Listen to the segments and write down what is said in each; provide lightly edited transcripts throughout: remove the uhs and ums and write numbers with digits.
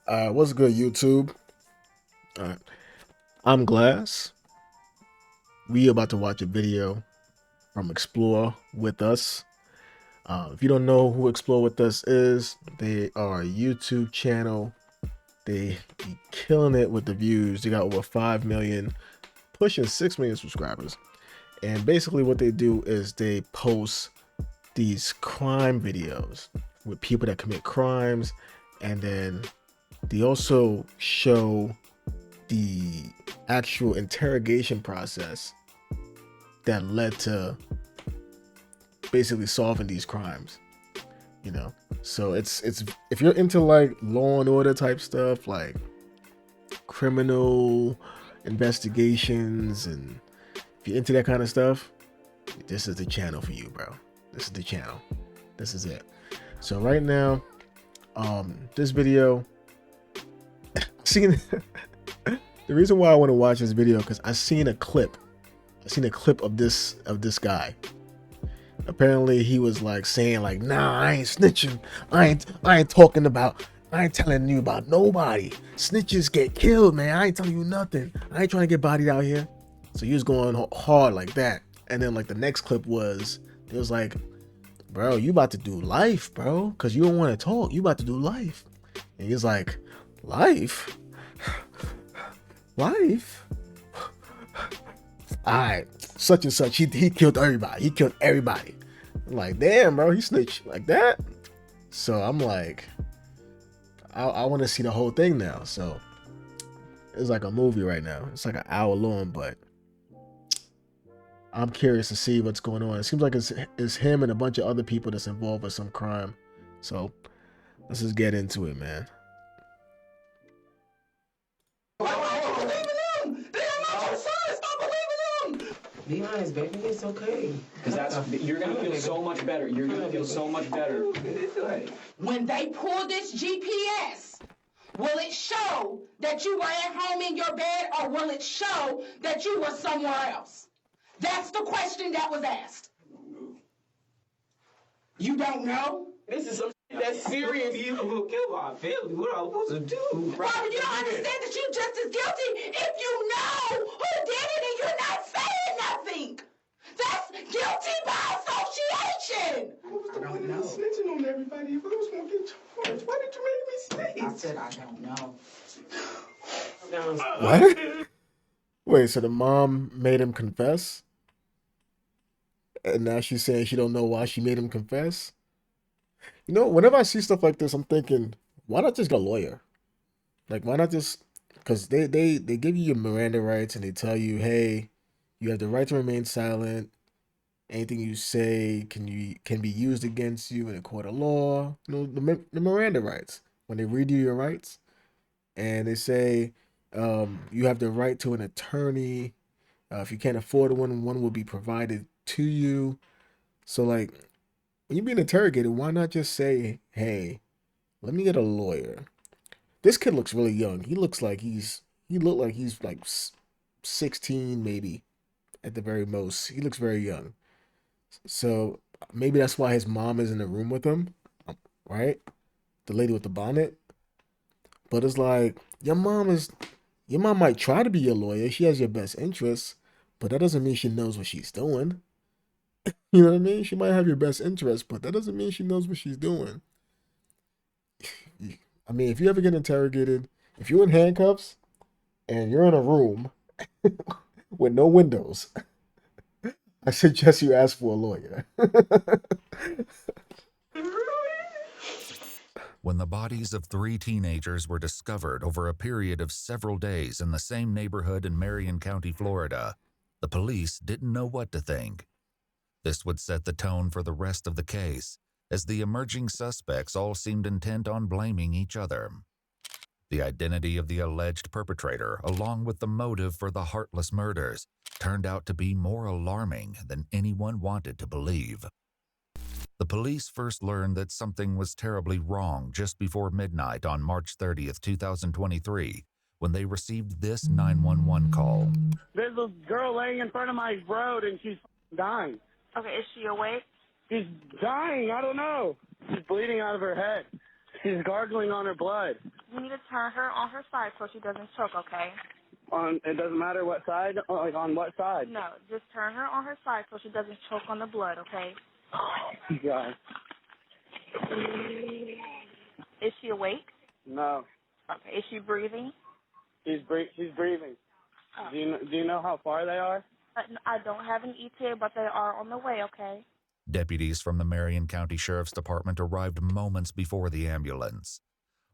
What's good, YouTube? Alright, I'm Glass. We about to watch a video from Explore With Us. If you don't know who Explore With Us is, they are a YouTube channel. They be killing it with the views. They got over 5 million, pushing 6 million subscribers. And basically what they do is they post these crime videos with people that commit crimes, and then they also show the actual interrogation process that led to basically solving these crimes. So it's if you're into like law and order type stuff, like criminal investigations, and if you're into that kind of stuff, this is the channel for you, bro. This is the channel. This is it. So right now, this video, seen the reason why I want to watch this video because I seen a clip of this guy. Apparently he was like saying like, nah, I ain't snitching. I ain't talking about, I ain't telling you about nobody. Snitches get killed, man. I ain't telling you nothing. I ain't trying to get bodied out here. So he was going hard like that. And then like the next clip was, it was like, bro, you about to do life, bro. Cause you don't want to talk. You about to do life. And he's like, life? Life? Alright, such and such. He killed everybody. He killed everybody. I'm like, damn, bro, he snitched like that. So I'm like, I want to see the whole thing now. So it's like a movie right now. It's like an hour long, but I'm curious to see what's going on. It seems like it's him and a bunch of other people that's involved with some crime. So let's just get into it, man. Be honest, baby. It's okay. Because you're gonna feel so much better. You're gonna feel so much better. When they pull this GPS, will it show that you were at home in your bed, or will it show that you were somewhere else? That's the question that was asked. You don't know? This is some shit that's serious. You will kill my family. What am I supposed to do? Robert, you don't understand that you're just as guilty if you know who did it and you're not saying nothing. That's guilty by association. What was the point of snitching on everybody if I was gonna get charged? Why did you make me stay? I said I don't know. What? Wait, so the mom made him confess? And now she's saying she don't know why she made him confess? Whenever I see stuff like this, I'm thinking, why not just get a lawyer? Like, why not just, because they give you your Miranda rights and they tell you, hey, you have the right to remain silent. Anything you say can be used against you in a court of law. The Miranda rights. When they read you your rights, and they say you have the right to an attorney. If you can't afford one will be provided to you. So like, when you're being interrogated, why not just say, hey, let me get a lawyer? This kid looks really young. He looked like he's like 16 maybe at the very most. He looks very young. So maybe that's why his mom is in the room with him, right? The lady with the bonnet. But it's like, your mom might try to be your lawyer. She has your best interests, but that doesn't mean she knows what she's doing. You know what I mean? She might have your best interests, but that doesn't mean she knows what she's doing. I mean, if you ever get interrogated, if you're in handcuffs and you're in a room with no windows, I suggest you ask for a lawyer. When the bodies of 3 teenagers were discovered over a period of several days in the same neighborhood in Marion County, Florida, the police didn't know what to think. This would set the tone for the rest of the case, as the emerging suspects all seemed intent on blaming each other. The identity of the alleged perpetrator, along with the motive for the heartless murders, turned out to be more alarming than anyone wanted to believe. The police first learned that something was terribly wrong just before midnight on March 30th, 2023, when they received this 911 call. There's a girl laying in front of my road and she's dying. Okay, is she awake? She's dying. I don't know. She's bleeding out of her head. She's gargling on her blood. You need to turn her on her side so she doesn't choke, okay? It doesn't matter what side? Like, on what side? No, just turn her on her side so she doesn't choke on the blood, okay? Oh, God. Is she awake? No. Okay. Is she breathing? She's breathing. Oh. Do you know how far they are? I don't have an ETA, but they are on the way, okay? Deputies from the Marion County Sheriff's Department arrived moments before the ambulance.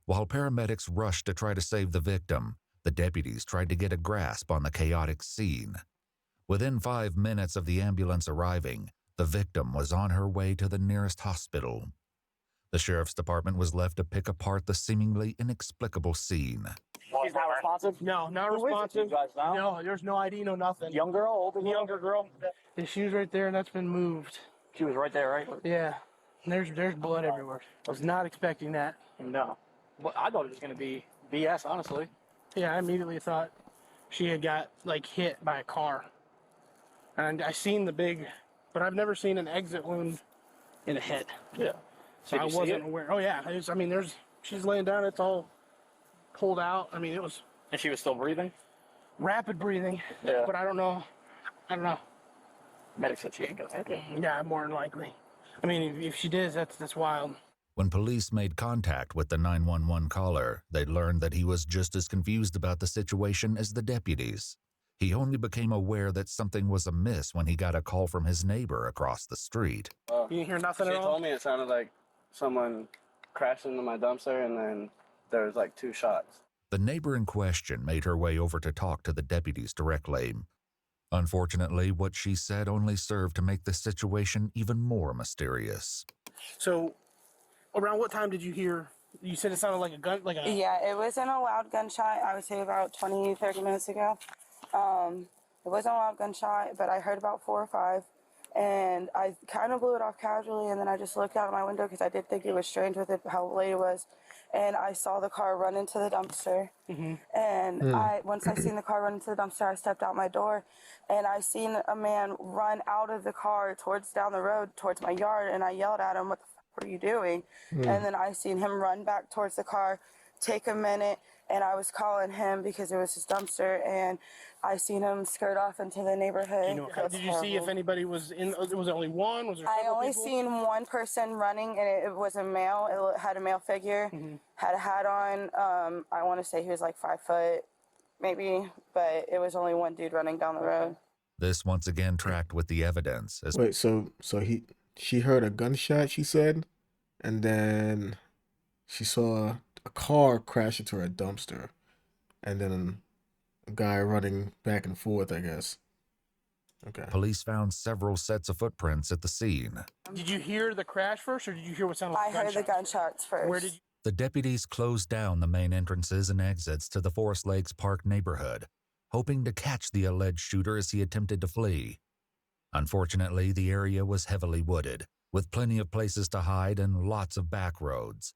While paramedics rushed to try to save the victim, the deputies tried to get a grasp on the chaotic scene. Within 5 minutes of the ambulance arriving, the victim was on her way to the nearest hospital. The Sheriff's Department was left to pick apart the seemingly inexplicable scene. She's not responsive? No, not responsive. No, there's no ID, no nothing. Young girl, older girl? Younger girl. The shoe's right there, and that's been moved. She was right there, right? Yeah. And there's blood everywhere. I was not expecting that. No. Well, I thought it was going to be BS, honestly. Yeah, I immediately thought she had got, like, hit by a car. And I seen the big, but I've never seen an exit wound in a head. Yeah. So I wasn't aware. Oh, yeah. She's laying down. It's all pulled out. I mean, it was... And she was still breathing? Rapid breathing. Yeah. But I don't know. Medic said she ain't going to take it. Yeah, more than likely. I mean, if she did, that's wild. When police made contact with the 911 caller, they learned that he was just as confused about the situation as the deputies. He only became aware that something was amiss when he got a call from his neighbor across the street. You didn't hear nothing at all? She told me it sounded like someone crashed into my dumpster, and then there was like 2 shots. The neighbor in question made her way over to talk to the deputies directly. Unfortunately, what she said only served to make the situation even more mysterious. So, around what time did you hear? You said it sounded like a gun, Yeah, it wasn't a loud gunshot. I would say about 20, 30 minutes ago. It wasn't a loud gunshot, but I heard about 4 or 5, and I kind of blew it off casually, and then I just looked out of my window because I did think it was strange with it, how late it was, and I saw the car run into the dumpster. Mm-hmm. And once I seen the car run into the dumpster, I stepped out my door, and I seen a man run out of the car down the road towards my yard, and I yelled at him, "What the fuck are you doing?" And then I seen him run back towards the car, take a minute, and I was calling him because it was his dumpster, and I seen him skirt off into the neighborhood. Did you see if anybody was in? Was it only one? Was there I several only people? seen one person running, and it was a male. It had a male figure, had a hat on. I want to say he was like 5 foot, maybe, but it was only one dude running down the road. This once again tracked with the evidence. Wait, so she heard a gunshot, she said, and then she saw a car crash into a dumpster, and then a guy running back and forth, I guess. Okay. Police found several sets of footprints at the scene. Did you hear the crash first, or did you hear what sounded like I heard the gunshots first. Where did you? The deputies closed down the main entrances and exits to the Forest Lakes Park neighborhood, hoping to catch the alleged shooter as he attempted to flee. Unfortunately, the area was heavily wooded, with plenty of places to hide and lots of back roads.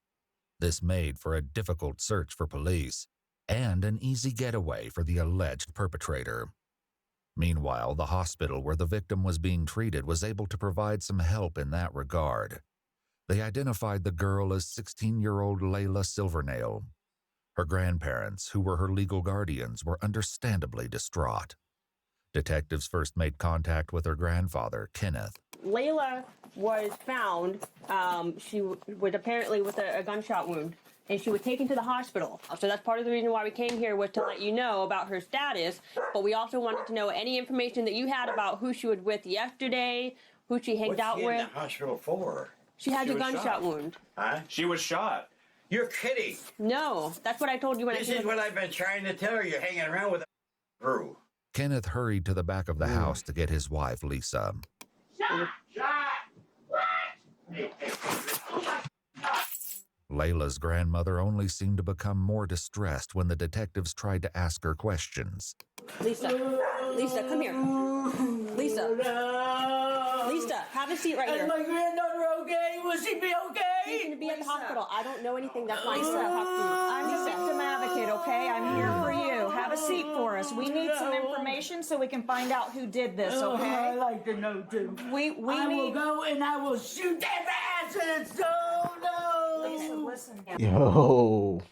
This made for a difficult search for police and an easy getaway for the alleged perpetrator. Meanwhile, the hospital where the victim was being treated was able to provide some help in that regard. They identified the girl as 16-year-old Layla Silvernail. Her grandparents, who were her legal guardians, were understandably distraught. Detectives first made contact with her grandfather, Kenneth. Layla was found, she was apparently with a gunshot wound, and she was taken to the hospital. So that's part of the reason why we came here, was to let you know about her status, but we also wanted to know any information that you had about who she was with yesterday, who she hanged out with. What's she in the hospital for? She had a gunshot wound. Huh? She was shot. You're kidding. No, that's what I told you when This is what I've been trying to tell her. You're hanging around with a crew. Kenneth hurried to the back of the house to get his wife, Lisa. Layla's grandmother only seemed to become more distressed when the detectives tried to ask her questions. Lisa, come here. Lisa, have a seat right here. Is my granddaughter okay? Will she be okay? She's going to be at the hospital. I don't know anything. That's why I said I'll talk to you. I'm the victim advocate, okay? I'm here for you. Have a seat for us. We need some information so we can find out who did this, okay? I'd like to know, too. I will go and I will shoot their asses. Oh, no. listen. Yo,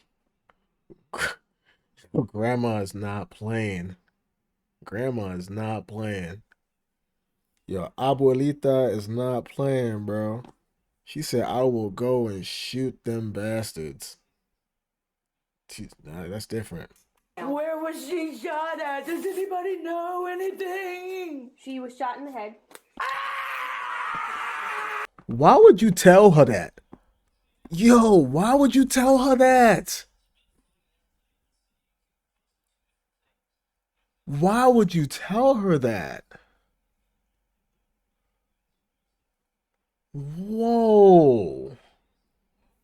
grandma is not playing. Grandma is not playing. Yo, abuelita is not playing, bro. She said, I will go and shoot them bastards. Nah, that's different. Where was she shot at? Does anybody know anything? She was shot in the head. Why would you tell her that? Yo, why would you tell her that? Why would you tell her that? Whoa.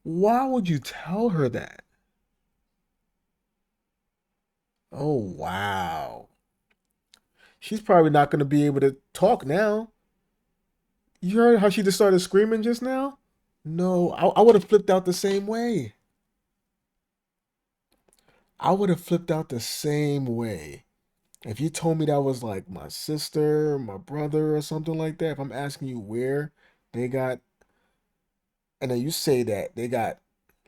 Why would you tell her that? Oh, wow. She's probably not going to be able to talk now. You heard how she just started screaming just now? No, I would have flipped out the same way. I would have flipped out the same way. If you told me that was like my sister, my brother, or something like that, if I'm asking you where they got, and then you say that they got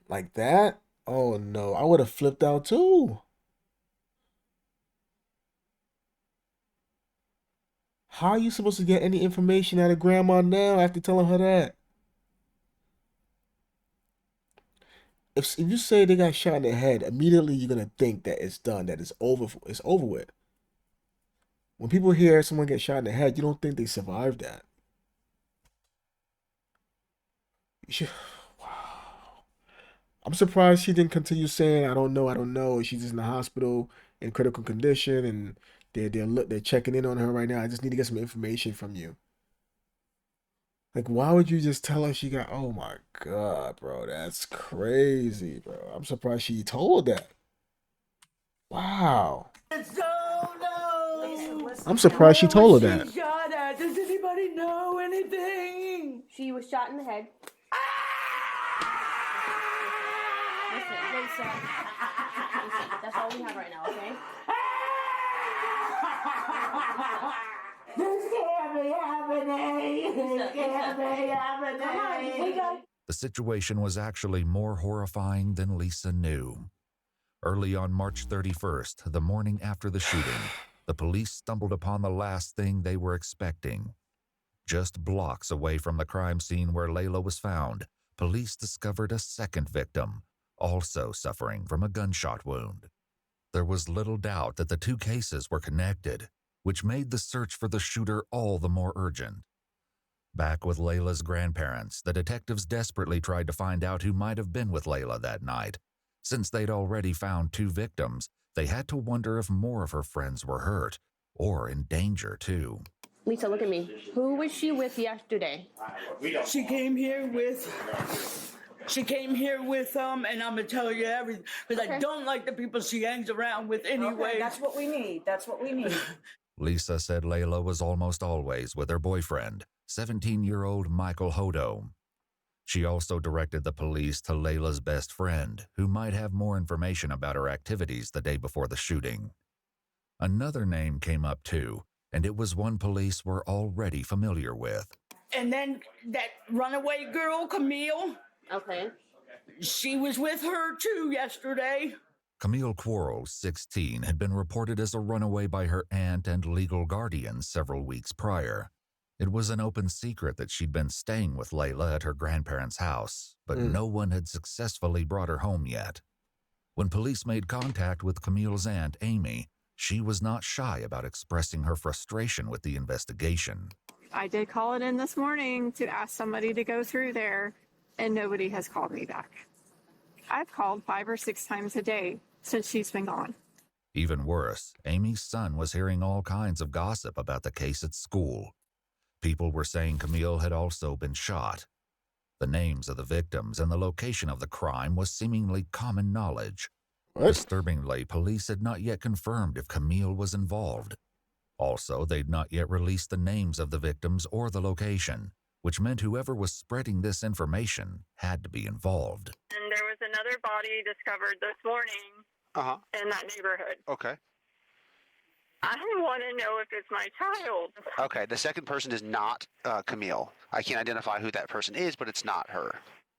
like that, oh no, I would have flipped out too. How are you supposed to get any information out of grandma now after telling her that? If you say they got shot in the head, immediately you're gonna think that it's done, that it's over with. When people hear someone get shot in the head, you don't think they survived that. Wow. I'm surprised she didn't continue saying, I don't know, I don't know. She's just in the hospital in critical condition and they're checking in on her right now. I just need to get some information from you. Like, why would you just tell her she got, oh my God, bro, that's crazy, bro. I'm surprised she told that. Wow. I'm surprised she told her that. Shot at? Does anybody know anything? She was shot in the head. Listen, Lisa. Listen, that's all we have right now, okay? This can't be happening. This can't be happening. The situation was actually more horrifying than Lisa knew. Early on March 31st, the morning after the shooting, the police stumbled upon the last thing they were expecting. Just blocks away from the crime scene where Layla was found, police discovered a second victim, also suffering from a gunshot wound. There was little doubt that the two cases were connected, which made the search for the shooter all the more urgent. Back with Layla's grandparents, the detectives desperately tried to find out who might have been with Layla that night. Since they'd already found two victims, they had to wonder if more of her friends were hurt, or in danger too. Lisa, look at me. Who was she with yesterday? She came here with, and I'm gonna tell you everything, because I don't like the people she hangs around with anyway. Okay, that's what we need. That's what we need. Lisa said Layla was almost always with her boyfriend, 17-year-old Michael Hodo. She also directed the police to Layla's best friend, who might have more information about her activities the day before the shooting. Another name came up too, and it was one police were already familiar with. And then that runaway girl, Camille. Okay. She was with her too yesterday. Camille Quarles, 16, had been reported as a runaway by her aunt and legal guardian several weeks prior. It was an open secret that she'd been staying with Layla at her grandparents' house, but no one had successfully brought her home yet. When police made contact with Camille's aunt, Amy, she was not shy about expressing her frustration with the investigation. I did call it in this morning to ask somebody to go through there, and nobody has called me back. I've called 5 or 6 times a day since she's been gone. Even worse, Amy's son was hearing all kinds of gossip about the case at school. People were saying Camille had also been shot. The names of the victims and the location of the crime was seemingly common knowledge. What? Disturbingly, police had not yet confirmed if Camille was involved. Also, they'd not yet released the names of the victims or the location, which meant whoever was spreading this information had to be involved. And there was another body discovered this morning in that neighborhood. Okay. I want to know if it's my child. Okay, the second person is not Camille. I can't identify who that person is, but it's not her.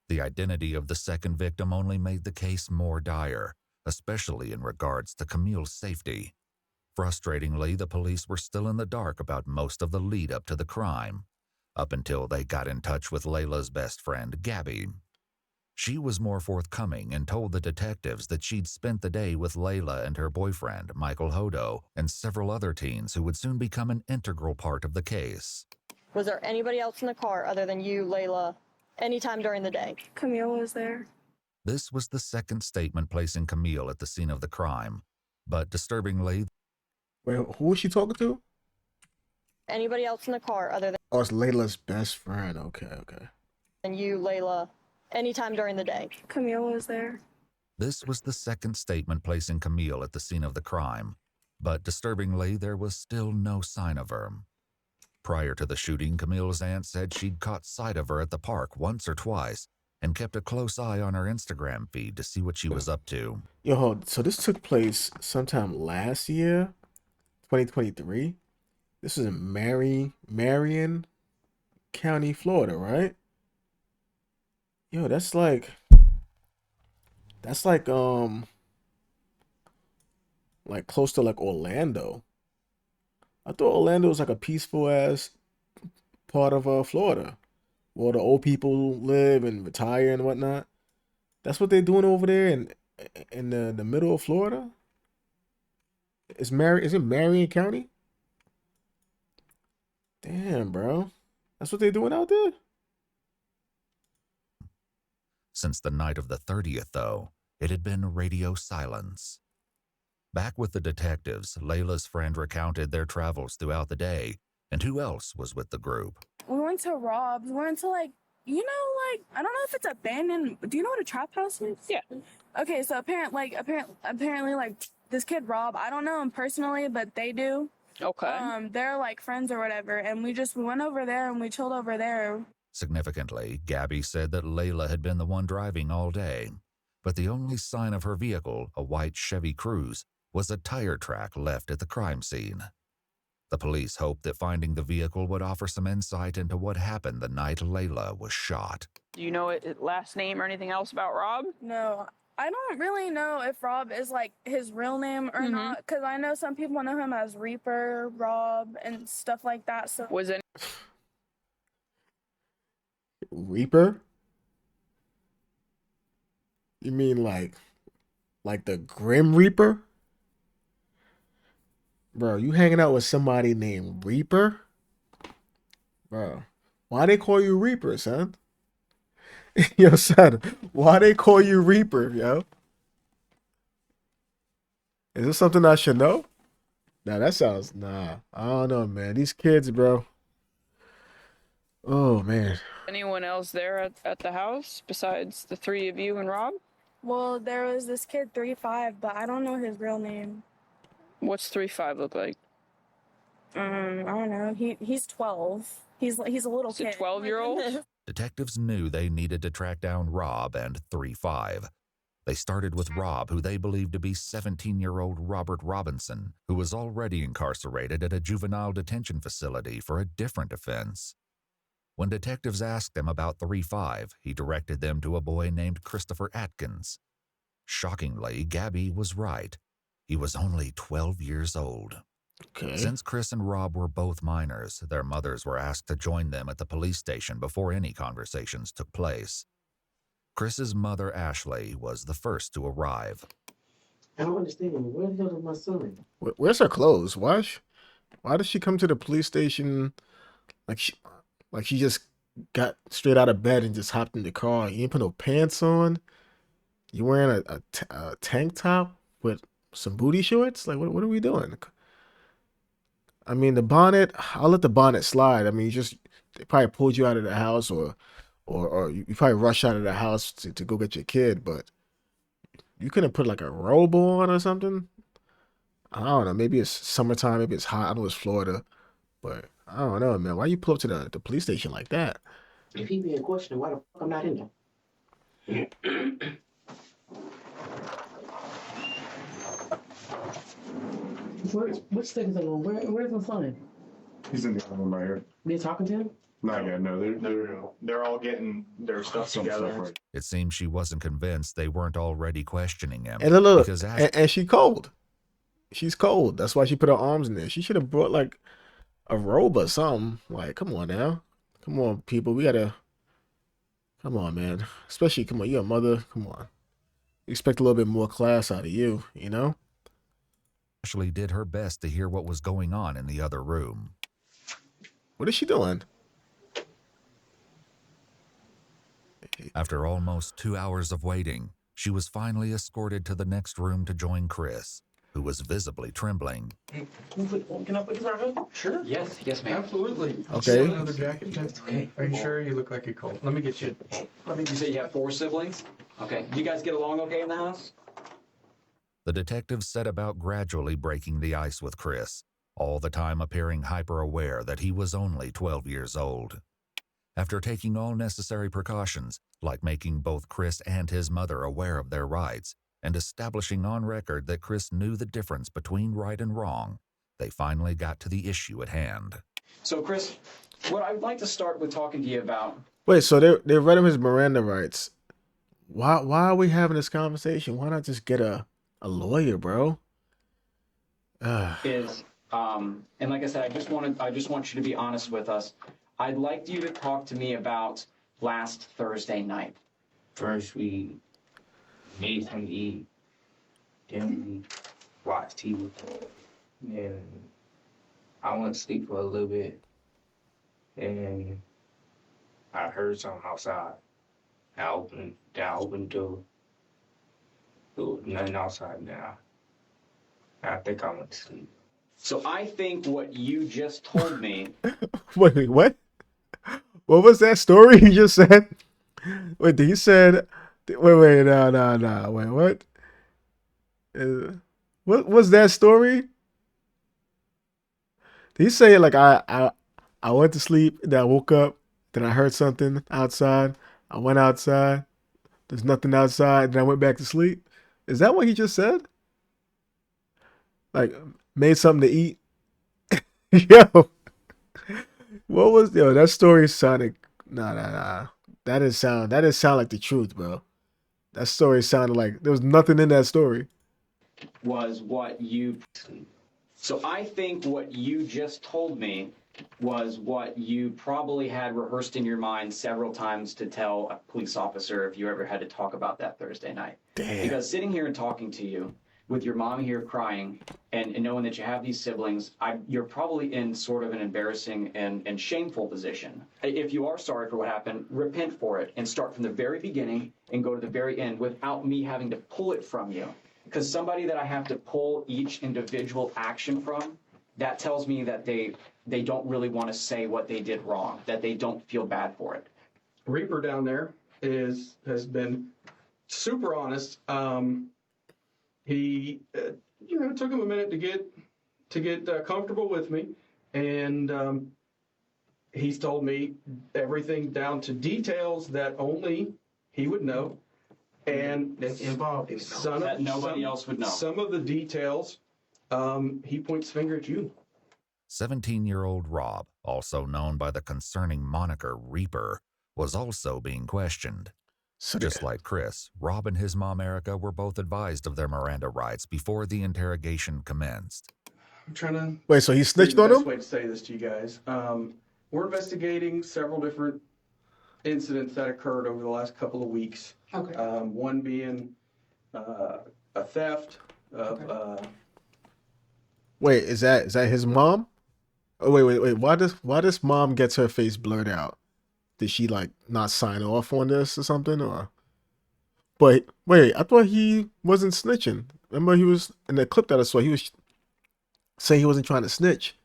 The identity of the second victim only made the case more dire, especially in regards to Camille's safety. Frustratingly, the police were still in the dark about most of the lead up to the crime, up until they got in touch with Layla's best friend, Gabby. She was more forthcoming and told the detectives that she'd spent the day with Layla and her boyfriend, Michael Hodo, and several other teens who would soon become an integral part of the case. Was there anybody else in the car other than you, Layla, anytime during the day? Camille was there. This was the second statement placing Camille at the scene of the crime, but disturbingly... Wait, who was she talking to? Anybody else in the car other Oh, it's Layla's best friend. Okay. than you, Layla, anytime during the day? Camille was there. This was the second statement placing Camille at the scene of the crime, but disturbingly, there was still no sign of her. Prior to the shooting, Camille's aunt said she'd caught sight of her at the park once or twice and kept a close eye on her Instagram feed to see what she was up to. Yo, so this took place sometime last year, 2023. This is in Marion County, Florida, right? Yo, that's like close to like Orlando. I thought Orlando was like a peaceful ass part of Florida, where the old people live and retire and whatnot. That's what they're doing over there in the middle of Florida. Is it Marion County? Damn, bro. That's what they're doing out there? Since the night of the 30th, though, it had been radio silence. Back with the detectives, Layla's friend recounted their travels throughout the day and who else was with the group. We went to Rob's. We went to I don't know if it's abandoned. Do you know what a trap house is? Yeah. Okay, so apparently this kid Rob, I don't know him personally, but they do. Okay. They're like friends or whatever, and we went over there and we chilled over there. Significantly, Gabby said that Layla had been the one driving all day, but the only sign of her vehicle, a white Chevy Cruze, was a tire track left at the crime scene. The police hoped that finding the vehicle would offer some insight into what happened the night Layla was shot. Do you know his last name or anything else about Rob? No, I don't really know if Rob is like his real name or not, because I know some people know him as Reaper, Rob, and stuff like that. So was it Reaper? You mean like the Grim Reaper? Bro, you hanging out with somebody named Reaper? Bro, why they call you Reaper, son? Yo, son, why they call you Reaper, yo? Is this something I should know? Nah, I don't know, man. These kids, bro. Oh, man. anyone else there at the house besides the three of you and Rob? Well, there was this kid 3-5, but I don't know his real name. What's 3-5 look like? I don't know. He's 12. He's a little It's a kid. 12-year-old? Detectives knew they needed to track down Rob and 3-5. They started with Rob, who they believed to be 17-year-old Robert Robinson, who was already incarcerated at a juvenile detention facility for a different offense. When detectives asked him about 3-5, he directed them to a boy named Christopher Atkins. Shockingly, Gabby was right. He was only 12 years old. Okay. Since Chris and Rob were both minors, their mothers were asked to join them at the police station before any conversations took place. Chris's mother, Ashley, was the first to arrive. I don't understand. Where the hell is my son? Where's her clothes? Why did she come to the police station like she just got straight out of bed and just hopped in the car? You ain't put no pants on. You wearing a tank top with some booty shorts? Like, what are we doing? I mean, the bonnet, I'll let the bonnet slide. I mean, they probably pulled you out of the house or you probably rushed out of the house to go get your kid, but you couldn't put like a robe on or something? I don't know. Maybe it's summertime. Maybe it's hot. I know it's Florida, but I don't know, man. Why you pull up to the police station like that? If he being questioned, why the fuck I'm not in there? What's taking so long? Where's my son? He's in the other room right here. They talking to him? Not yet. No, they're all getting their stuff together. It seems she wasn't convinced they weren't already questioning him. And look, because and she cold. She's cold. That's why she put her arms in there. She should have brought like a robe or something. Like, come on now. Come on, people. We gotta. Come on, man. Especially, come on. You're a mother. Come on. You expect a little bit more class out of you, you know? Ashley did her best to hear what was going on in the other room. What is she doing? After almost 2 hours of waiting, she was finally escorted to the next room to join Chris, who was visibly trembling. Hey, can I put this on? Sure. Yes, ma'am. Absolutely. Okay. Another jacket. That's okay. Are you sure? You look like you're cold. Let me get you. You say you have 4 siblings? Okay. You guys get along okay in the house? The detectives set about gradually breaking the ice with Chris, all the time appearing hyper-aware that he was only 12 years old. After taking all necessary precautions, like making both Chris and his mother aware of their rights, and establishing on record that Chris knew the difference between right and wrong, they finally got to the issue at hand. So, Chris, what I'd like to start with talking to you about... Wait, so they read him his Miranda rights. Why are we having this conversation? Why not just get a lawyer, bro? And like I said, I just want you to be honest with us. I'd like you to talk to me about last Thursday night. First, we made something to eat. Then we watched TV. Then I went to sleep for a little bit. And I heard something outside. I opened the door. There was nothing outside now. I think I went to sleep. So I think what you just told me... Wait, what? What was that story he just said? Wait, he said... Wait, no. Wait, what? What was that story? Did he say, like, I went to sleep, then I woke up, then I heard something outside, I went outside, there's nothing outside, then I went back to sleep? Is that what he just said? Like, made something to eat? Yo. What was that story sounded nah. That didn't sound like the truth, bro. That story sounded like there was nothing in that story. Was what you... So I think what you just told me was what you probably had rehearsed in your mind several times to tell a police officer if you ever had to talk about that Thursday night. Damn. Because sitting here and talking to you with your mom here crying and knowing that you have these siblings, you're probably in sort of an embarrassing and shameful position. If you are sorry for what happened, repent for it and start from the very beginning and go to the very end without me having to pull it from you. Because somebody that I have to pull each individual action from, that tells me that they don't really want to say what they did wrong, that they don't feel bad for it. Reaper down there has been super honest. He, it took him a minute to get comfortable with me, and he's told me everything down to details that only he would know, and that's involved in that nobody else would know. Some of the details, he points finger at you. 17-year-old Rob, also known by the concerning moniker Reaper, was also being questioned. Just like Chris, Rob and his mom Erica were both advised of their Miranda rights before the interrogation commenced. I'm trying to... Wait, so he snitched on him? Best way to say this to you guys. We're investigating several different incidents that occurred over the last couple of weeks. Okay. One being a theft of... Wait, is that his mom? Oh, wait. Why does mom gets her face blurred out? Did she like not sign off on this or something? Or but wait, I thought he wasn't snitching. Remember, he was in the clip that I saw. He was saying he wasn't trying to snitch,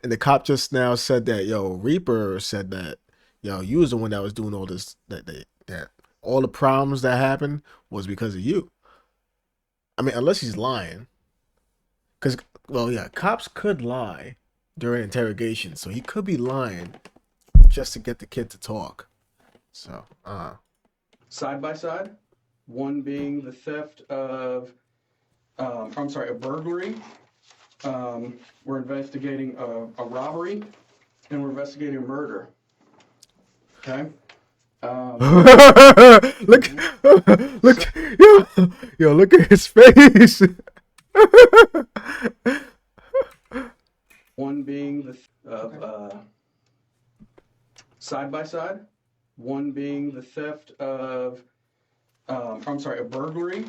and the cop just now said that Reaper said that you was the one that was doing all this. That all the problems that happened was because of you. I mean, unless he's lying, because cops could lie during interrogation, so he could be lying just to get the kid to talk. So, Side by side, one being the theft of, a burglary. We're investigating a robbery, and we're investigating a murder. Okay. Look, look, yo, look at his face. One being the side by side. One being the theft of, a burglary.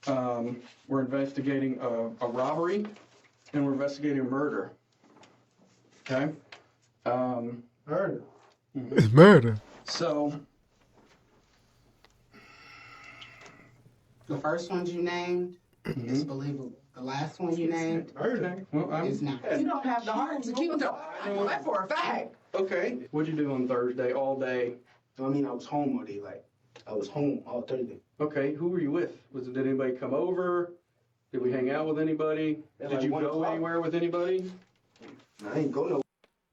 We're investigating a robbery, and we're investigating a murder. Okay. Murder. It's murder. So, the first ones you named is believable. The last one you named is not. You don't have the heart to keep the. I know that for a fact. Okay. What'd you do on Thursday all day? I mean, I was home all day. I was home all Thursday. Okay. Who were you with? Did anybody come over? Did we hang out with anybody? Did you go anywhere with anybody? I ain't go no.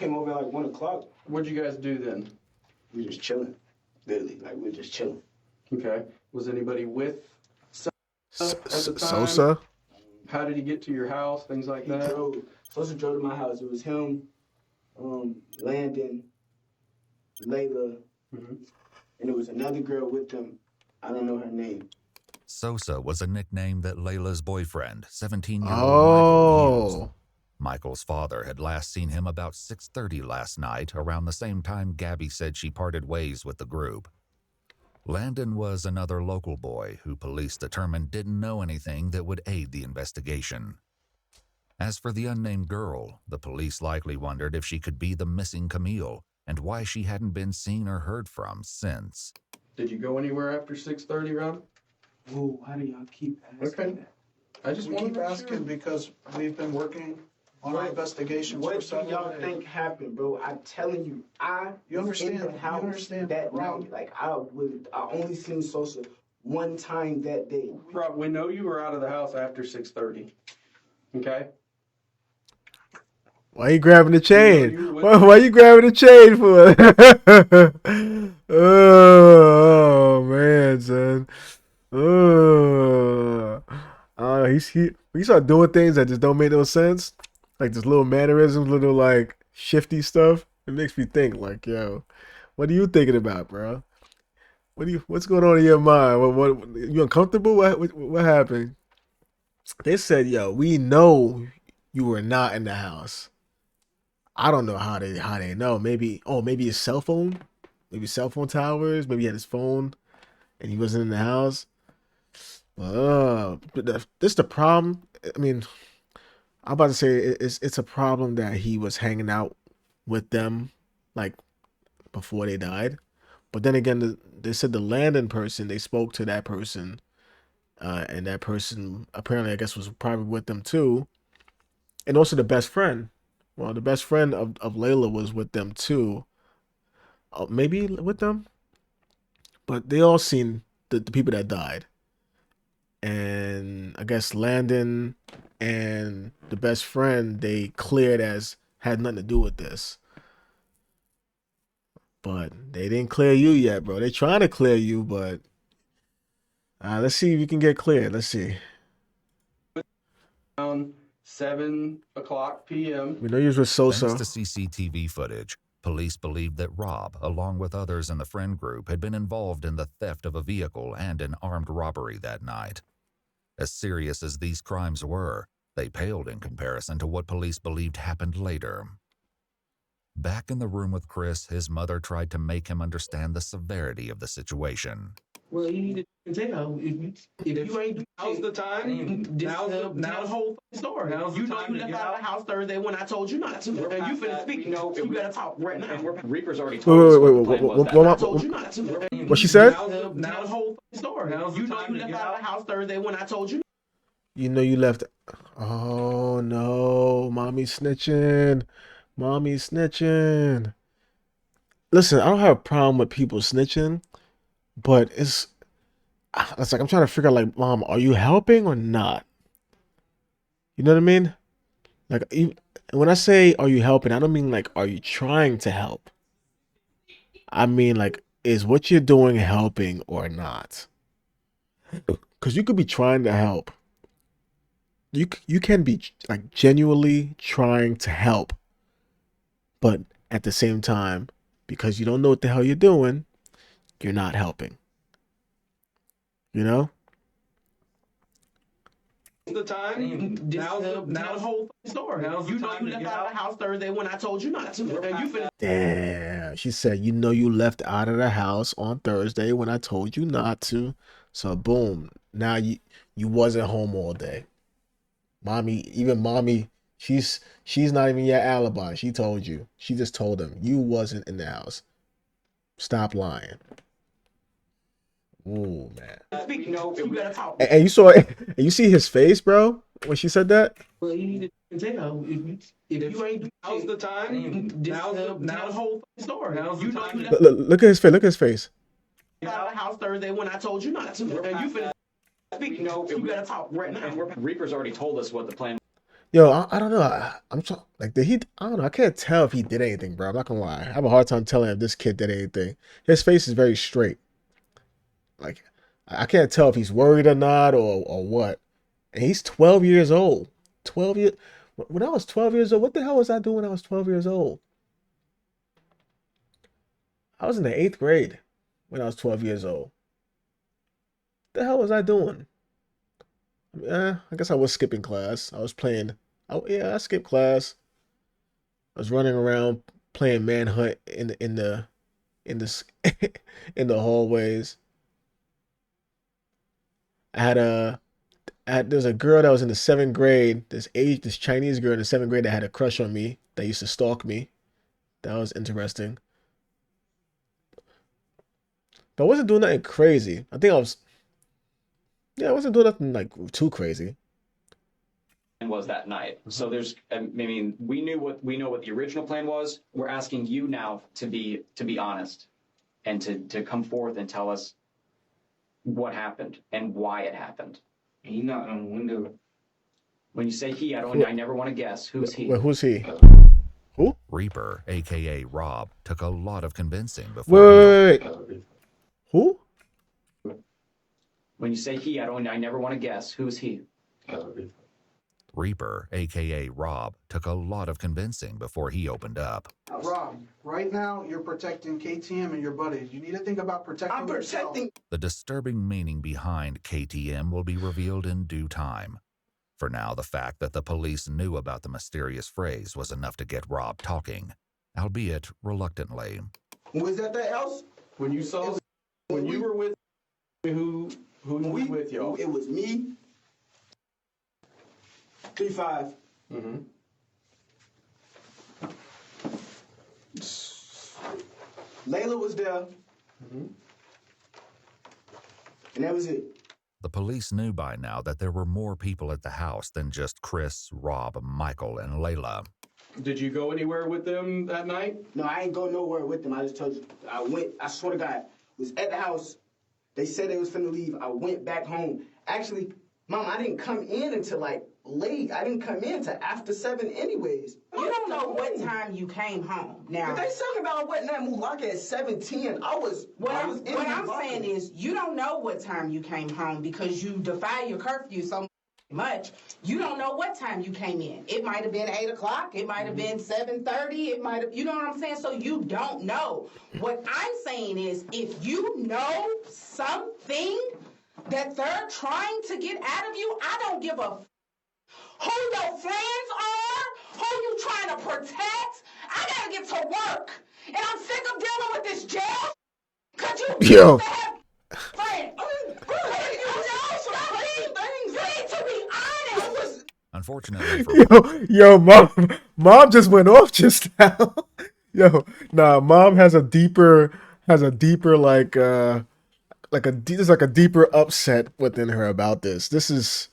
Came over at 1 o'clock. What'd you guys do then? We were just chilling. Literally, we were just chilling. Okay. Was anybody with Sosa? How did he get to your house? Things like that? Sosa drove to my house. It was him, Landon, Layla, and there was another girl with them. I don't know her name. Sosa was a nickname that Layla's boyfriend, 17-year-old Oh. Michael, used. Michael's father had last seen him about 6:30 last night, around the same time Gabby said she parted ways with the group. Landon was another local boy who police determined didn't know anything that would aid the investigation. As for the unnamed girl, the police likely wondered if she could be the missing Camille and why she hadn't been seen or heard from since. Did you go anywhere after 6:30, Rob? Oh, why do y'all keep asking that? I just We want keep to asking because we've been working on our investigations for What do several y'all days. think happened, bro? I'm telling you, You understand? in the house You understand, that Rob? night. I only seen Sosa one time that day. Rob, we know you were out of the house after 6:30. Okay? Why you grabbing the chain? Why you grabbing the chain for? Oh man, son. He start doing things that just don't make no sense, like just little mannerisms, little like shifty stuff. It makes me think, like, yo, what are you thinking about, bro? What's going on in your mind? What you uncomfortable? What happened? They said, yo, we know you were not in the house. I don't know how they know. Maybe his cell phone, maybe cell phone towers. Maybe he had his phone and he wasn't in the house. This the problem. I mean, I'm about to say it's a problem that he was hanging out with them like before they died. But then again, they said the Landon person, they spoke to that person, and that person apparently, I guess, was probably with them too. And also the best friend. Well, the best friend of Layla was with them too. Maybe with them. But they all seen the people that died. And I guess Landon and the best friend, they cleared as had nothing to do with this. But they didn't clear you yet, bro. They trying to clear you, but let's see if you can get cleared. Let's see. Around 7 o'clock p.m. We know you was with Sosa. Thanks to CCTV footage, police believed that Rob, along with others in the friend group, had been involved in the theft of a vehicle and an armed robbery that night. As serious as these crimes were, they paled in comparison to what police believed happened later. Back in the room with Chris, his mother tried to make him understand the severity of the situation. Well, you need to tell if you ain't. Now's the time. Now's the whole story. You know you left out of the house Thursday when I told you not to, and you finna speak. You better talk right now. Reaper's already told us what the plan was. I told you not to. What she said? Now the whole story. You know you left out of the house Thursday when I told you. You know you left. Oh no, mommy snitching. Mommy snitching. Listen, I don't have a problem with people snitching, but it's like I'm trying to figure out, like, mom, are you helping or not? You know what I mean? Like, when I say are you helping, I don't mean like are you trying to help. I mean, like, is what you're doing helping or not? Because you could be trying to help. You can be like genuinely trying to help, but at the same time, because you don't know what the hell you're doing, you're not helping. You know? The time. Now's the whole story. You know you left out of the house Thursday when I told you not to. And you finna. Damn. She said, you know you left out of the house on Thursday when I told you not to. So boom. Now you wasn't home all day. Mommy, she's not even your alibi. She told you. She just told him you wasn't in the house. Stop lying. Ooh, man. Speak, no, you gotta talk. And you saw it, and you see his face, bro, when she said that? Well, you need to tell. If you ain't, now's the time. Now's the whole story. You know you left Look at his face. Look at his face. out of the house Thursday when I told you not to. And you finna speak, no, you gotta talk right now. And Reaper's already told us what the plan. Yo, I don't know. I'm so, like, did he? I don't know. I can't tell if he did anything, bro. I'm not gonna lie. I have a hard time telling if this kid did anything. His face is very straight. Like, I can't tell if he's worried or not, or what. And he's 12 years old. 12 years. When I was 12 years old, what the hell was I doing when I was 12 years old? I was in the 8th grade when I was 12 years old. What the hell was I doing? I guess I was skipping class. I was playing. Yeah, I skipped class. I was running around playing manhunt in the in the hallways. There's a girl that was in the 7th grade. This Chinese girl in the 7th grade that had a crush on me. That used to stalk me. That was interesting. But I wasn't doing nothing crazy. I wasn't doing nothing like too crazy. Was that night. So I mean, we know what the original plan was. We're asking you now to be honest and to come forth and tell us what happened and why it happened. He knocked on the window. When you say he, I never want to guess. Who's he? Wait, who's he? Who? Reaper, aka Rob, took a lot of convincing before. Wait. Who? When you say he, I never want to guess. Who's he? Reaper, aka Rob, took a lot of convincing before he opened up. Rob, right now you're protecting KTM and your buddies. You need to think about protecting yourself. The disturbing meaning behind KTM will be revealed in due time. For now, the fact that the police knew about the mysterious phrase was enough to get Rob talking, albeit reluctantly. Was that the else? When you were with who was with y'all? It was me. 3-5. Mm-hmm. Layla was there. Mm-hmm. And that was it. The police knew by now that there were more people at the house than just Chris, Rob, Michael, and Layla. Did you go anywhere with them that night? No, I ain't go nowhere with them. I just told you. I swear to God, was at the house. They said they was finna leave. I went back home. Actually, Mom, I didn't come in until like late. I didn't come in till after 7 anyways. You don't know what time you came home. Now, But they talking about I wasn't at Mulaka at 7:10. what I'm saying is, you don't know what time you came home because you defy your curfew so much. You don't know what time you came in. It might have been 8 o'clock. It might have been 7:30. It might have, you know what I'm saying? So you don't know. What I'm saying is, if you know something that they're trying to get out of you, I don't give a who your friends are, who you trying to protect. I gotta get to work, and I'm sick of dealing with this jail. Could you Yo. have friends? You need to be honest. Unfortunately for Yo, mom just went off just now. Yo, nah, mom has a deeper there's like a deeper upset within her about this. This is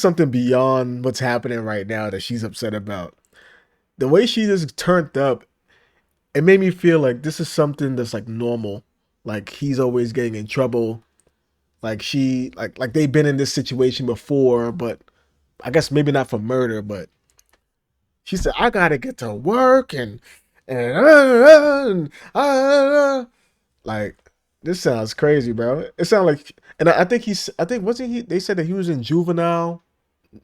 something beyond what's happening right now that she's upset about. The way she just turned up, it made me feel like this is something that's like normal. Like he's always getting in trouble. Like they've been in this situation before, but I guess maybe not for murder, but she said, I gotta get to work like this sounds crazy, bro. It sounds like, and I think wasn't he? They said that he was in juvenile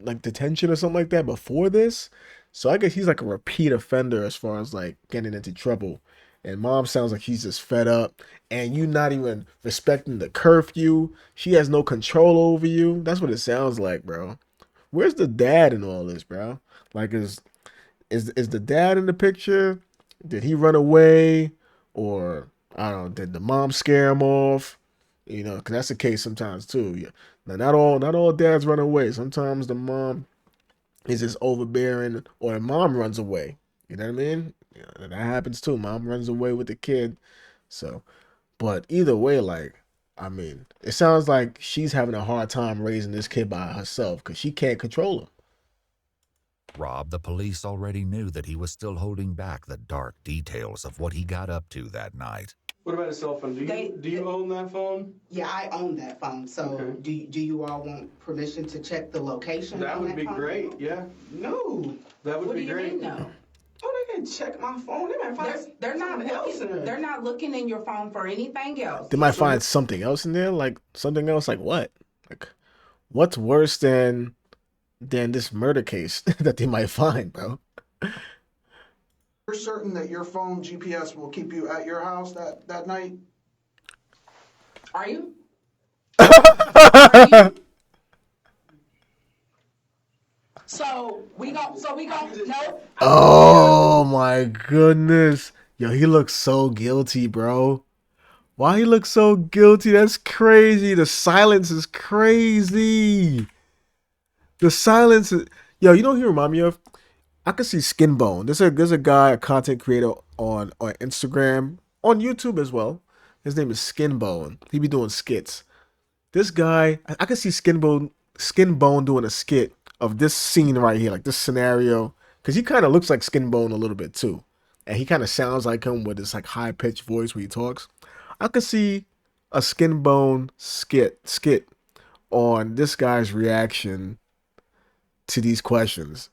like detention or something like that before this. So I guess he's like a repeat offender as far as like getting into trouble. And mom sounds like she's just fed up. And you not even respecting the curfew. She has no control over you. That's what it sounds like, bro. Where's the dad in all this, bro? Like, is the dad in the picture? Did he run away, or I don't know? Did the mom scare him off? You know, because that's the case sometimes too. Yeah. Now, not all dads run away. Sometimes the mom is just overbearing, or the mom runs away. You know what I mean? Yeah, that happens too. Mom runs away with the kid. So, but either way, like, I mean, it sounds like she's having a hard time raising this kid by herself because she can't control him. Rob, the police already knew that he was still holding back the dark details of what he got up to that night. What about a cell phone? Do you own that phone? Yeah, I own that phone. So Okay. do you all want permission to check the location? That on would be phone? great, yeah. No. That would What be do you great. mean, no? Oh, they can check my phone. They might find They're not something else in looking. there. They're not looking in your phone for anything else. They might find something else in there, like something else, like what? Like, what's worse than this murder case that they might find, bro? You're certain that your phone GPS will keep you at your house that night? Are you? So we gon' no. Oh my goodness. Yo, he looks so guilty, bro. Why he looks so guilty? That's crazy. The silence is crazy. The silence is... Yo, you know who he remind me of? I can see Skinbone. There's a guy, a content creator on Instagram, on YouTube as well. His name is Skinbone. He be doing skits. This guy, I can see Skinbone doing a skit of this scene right here, like this scenario, because he kind of looks like Skinbone a little bit too, and he kind of sounds like him with this like high pitched voice when he talks. I could see a Skinbone skit on this guy's reaction to these questions.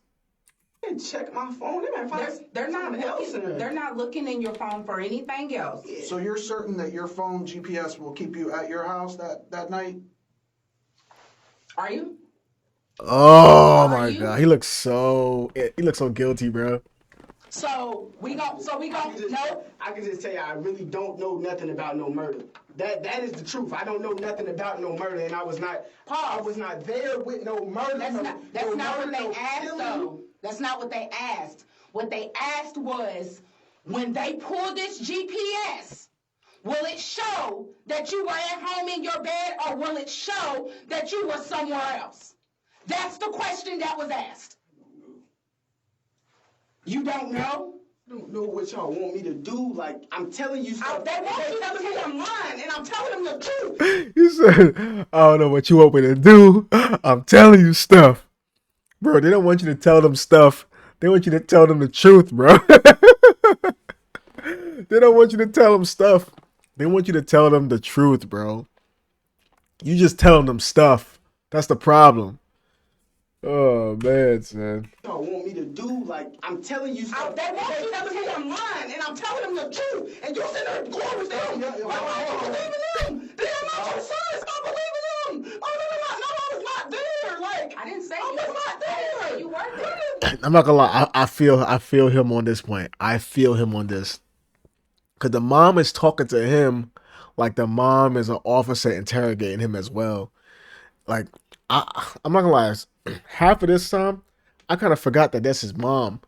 They can check my phone. They might find They're not something else in looking. there. They're not looking in your phone for anything else. So you're certain that your phone GPS will keep you at your house that night? Are you? Oh my god, he looks so guilty, bro. So we gon' no. I can just tell you, I really don't know nothing about no murder. That is the truth. I don't know nothing about no murder, and I was not there with no murder. That's not what they asked though. That's not what they asked. What they asked was, when they pull this GPS, will it show that you were at home in your bed, or will it show that you were somewhere else? That's the question that was asked. You don't know? I don't know what y'all want me to do. Like, I'm telling you stuff. They want you to telling me tell I'm lying, and I'm telling them the truth. He said, I don't know what you want me to do. I'm telling you stuff. Bro, they don't want you to tell them stuff. They want you to tell them the truth, bro. They don't want you to tell them stuff. They want you to tell them the truth, bro. You just telling them stuff. That's the problem. Oh, man, son. Y'all want me to do, like, I'm telling you stuff. They want you to telling me I'm lying, and I'm telling them the truth. And you sitting there going with them. Like, I believe in them. They're not your sons. I believe in them. Oh, no, I was not there. Like, I didn't say I was not there. You weren't there. I'm not gonna lie. I feel him on this point. I feel him on this. Because the mom is talking to him like the mom is an officer interrogating him as well. Like, I'm not gonna lie. Half of this time, I kind of forgot that that's his mom.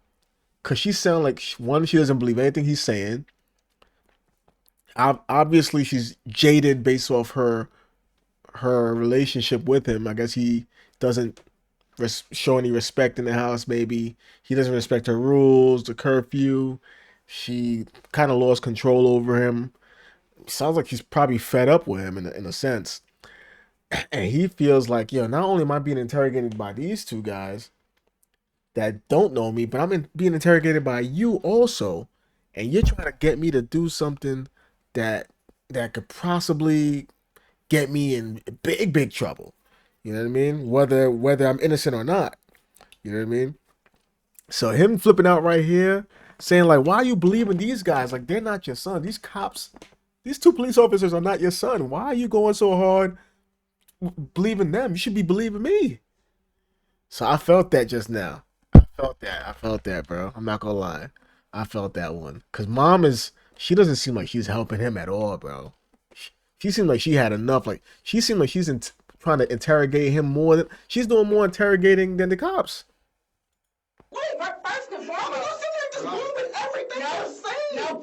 Because she sounds like, one, she doesn't believe anything he's saying. Obviously, she's jaded based off her relationship with him. I guess he doesn't show any respect in the house. Maybe he doesn't respect her rules, the curfew. She kind of lost control over him. Sounds like she's probably fed up with him in a sense. And he feels like, yo, not only am I being interrogated by these two guys that don't know me, but being interrogated by you also. And you're trying to get me to do something that could possibly get me in big trouble. You know what I mean? Whether I'm innocent or not. You know what I mean? So him flipping out right here, saying like, why are you believing these guys? Like, they're not your son. These cops, these two police officers are not your son. Why are you going so hard believing them? You should be believing me. So I felt that just now. I felt that, bro. I'm not gonna lie. I felt that one. Cause mom is She doesn't seem like she's helping him at all, bro. She seemed like she had enough. Like she seemed like she's trying to interrogate him more than she's doing more interrogating than the cops. Wait, but first and foremost, you sit there just moving everything you're saying. No,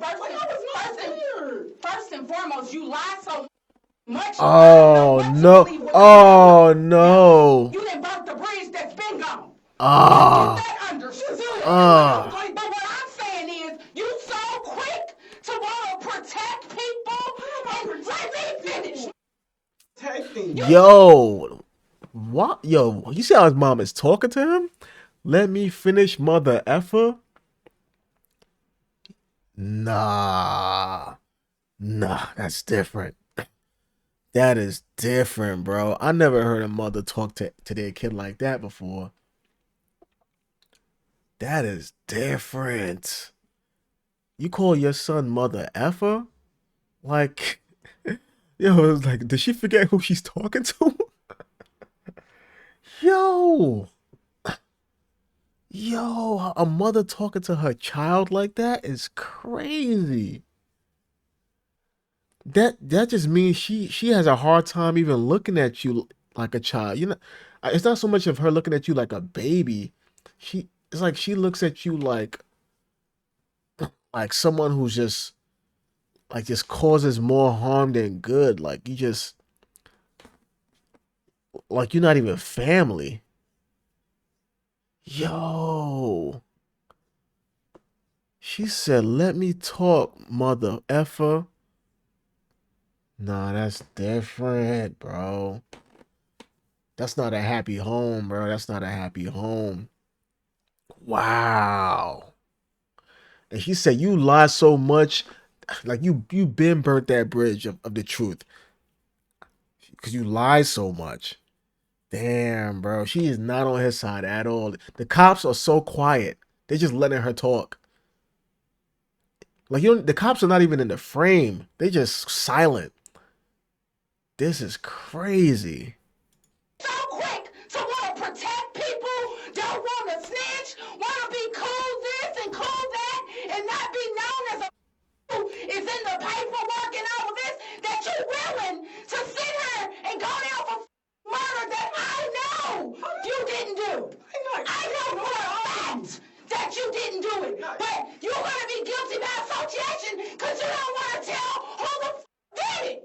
first and foremost, you lie so much. Oh no! Oh no! You didn't burn the bridge that's been gone. Ah. But what I'm saying is, you so quick to want to protect people and let me finish. Yo, what? Yo, you see how his mom is talking to him? Let me finish, mother effer. Nah, that's different. That is different, bro. I never heard a mother talk to their kid like that before. That is different. You call your son mother effer? Like, yo, it's like, did she forget who she's talking to? Yo, a mother talking to her child like that is crazy. That just means she has a hard time even looking at you like a child. You know, it's not so much of her looking at you like a baby. It's like she looks at you like someone who's just causes more harm than good. Like you just like you're not even family. Yo. She said, "Let me talk, mother effer." Nah, that's different, bro. That's not a happy home, bro. That's not a happy home. Wow. And she said, "You lie so much, like you been burnt that bridge of the truth, because you lie so much." Damn, bro. She is not on his side at all. The cops are so quiet. They're just letting her talk. Like the cops are not even in the frame. They just silent. This is crazy. So quick to want to protect people, don't want to snitch, want to be cool this and cool that, and not be known as a who is in the paperwork and all of this, that you're willing to sit here and go down for murder that I know you didn't do. I know for a fact that you didn't do it, but you're going to be guilty by association because you don't want to tell who the did it.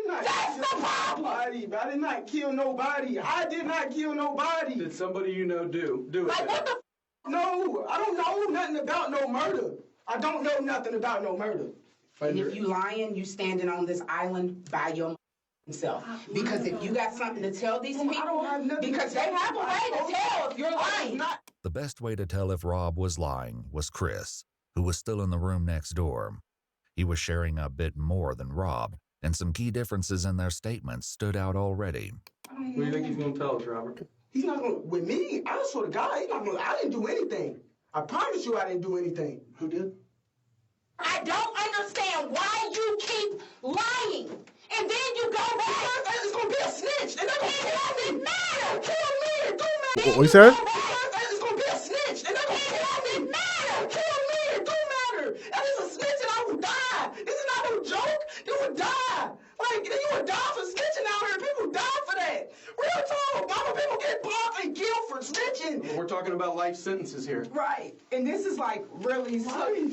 That's the problem. I did not kill nobody. I did not kill nobody. Did somebody you know do it? Like what the No, I don't know nothing about no murder. I don't know nothing about no murder. And if you lying, you standing on this island by yourself. Because if you got something to tell these people, because they have a way to tell if you're lying. The best way to tell if Rob was lying was Chris, who was still in the room next door. He was sharing a bit more than Rob, and some key differences in their statements stood out already. What do you think he's going to tell us, Robert? He's not going to, with me, I swear to God, he's not going to, I didn't do anything. I promise you I didn't do anything. Who did? I don't understand why you keep lying. And then you go back. It's going to be a snitch. And it doesn't matter. Kill me or do matter. What he said? It's going to be a snitch. And it doesn't matter. Kill me or do matter. And it's a snitch and I will die. This is not no joke. You would die. Like, you would die for snitching out here. People die for that. Real talk. Mama, people get popped and killed for snitching. Well, we're talking about life sentences here. Right. And this is like really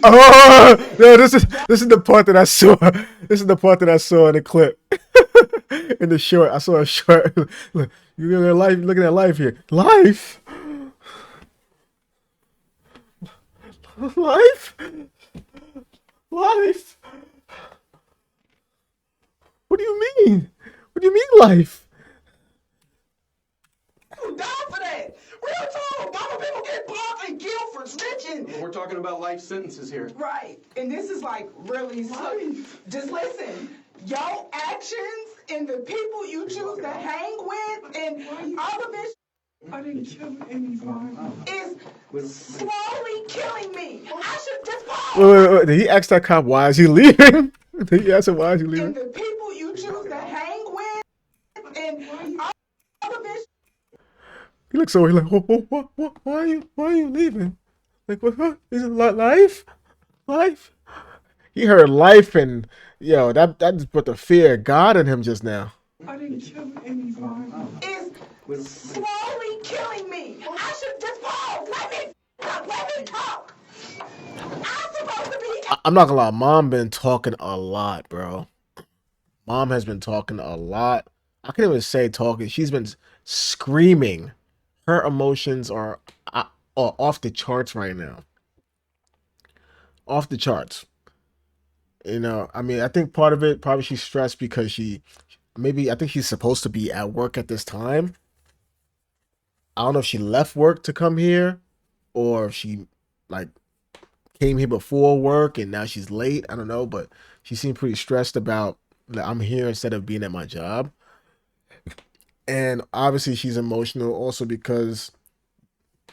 Oh no! This is the part that I saw. This is the part that I saw in the clip. In the short, I saw a short. Look, you're looking at life here. Life. Life. Life. What do you mean? What do you mean life? You die for that. Real talk. Mama, people get popped and killed for snitching. Well, we're talking about life sentences here. Right. And this is like really just listen. Your actions and the people you choose to hang with and other bitch I didn't kill anyone. Is slowly killing me. I should just pause. Wait. Did he ask that cop why is he leaving? Did he ask him why is he leaving? And the people you choose to hang with and other bitch. He looks so. He's like, what? Why are you leaving? Like, what? Is it life? Life? he heard life, and yo, that just put the fear of God in him just now. I didn't kill anybody. Is slowly killing me. I should just pause. Let me talk. I'm supposed to be. I'm not gonna lie, mom been talking a lot, bro. Mom has been talking a lot. I can't even say talking. She's been screaming. Her emotions are off the charts right now. Off the charts. I mean, I think part of it probably she's stressed because I think she's supposed to be at work at this time. I don't know if she left work to come here or if she like came here before work and now she's late. I don't know, but she seemed pretty stressed about that I'm here instead of being at my job. And obviously she's emotional also because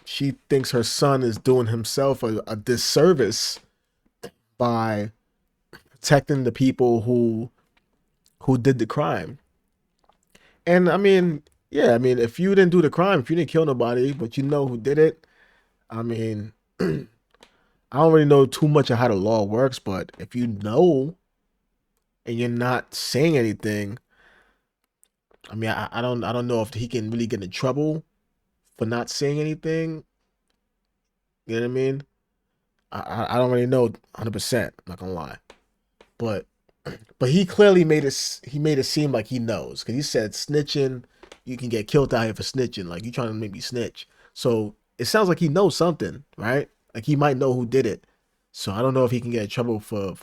she thinks her son is doing himself a disservice by protecting the people who did the crime. And I mean, yeah, I mean, if you didn't do the crime, if you didn't kill nobody, but you know who did it, I mean, I don't really know too much of how the law works, but if you know and you're not saying anything, I mean, I don't know if he can really get in trouble for not saying anything. You know what I mean? I don't really know 100%. Not gonna lie, but he clearly made it seem like he knows because he said snitching, you can get killed out here for snitching. Like you trying to make me snitch. So it sounds like he knows something, right? Like he might know who did it. So I don't know if he can get in trouble for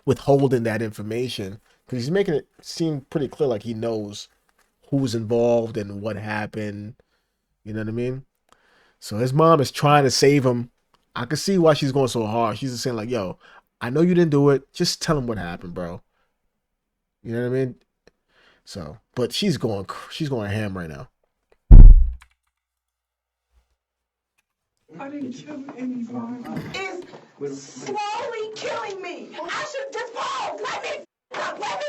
withholding that information because he's making it seem pretty clear like he knows who's involved and what happened. You know what I mean? So his mom is trying to save him. I can see why she's going so hard. She's just saying like, "Yo, I know you didn't do it. Just tell him what happened, bro." You know what I mean? So, but she's going ham right now. I didn't kill anybody. Is slowly killing me. I should just pause. Let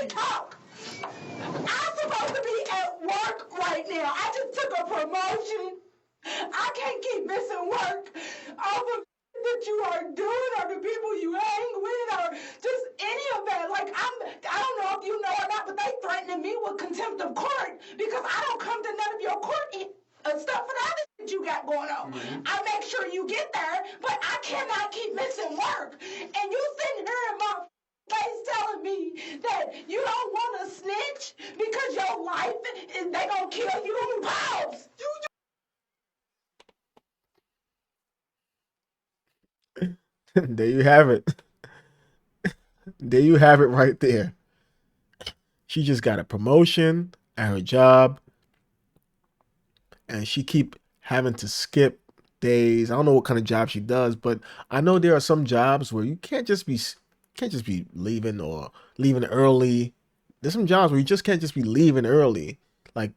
me talk. I'm supposed to be at work right now. I just took a promotion. I can't keep missing work over that you are doing or the people you hang with or just any of that. Like I don't know if you know or not, but they threatening me with contempt of court because I don't come to none of your court stuff for the other shit you got going on. I make sure you get there, but I cannot keep missing work. And you sitting here in my face telling me that you don't want to snitch because your life is they gonna kill you. Pause. There you have it. There you have it right there. She just got a promotion at her job and she keep having to skip days. I don't know what kind of job she does, but I know there are some jobs where you can't just be leaving or leaving early. There's some jobs where you just can't just be leaving early. Like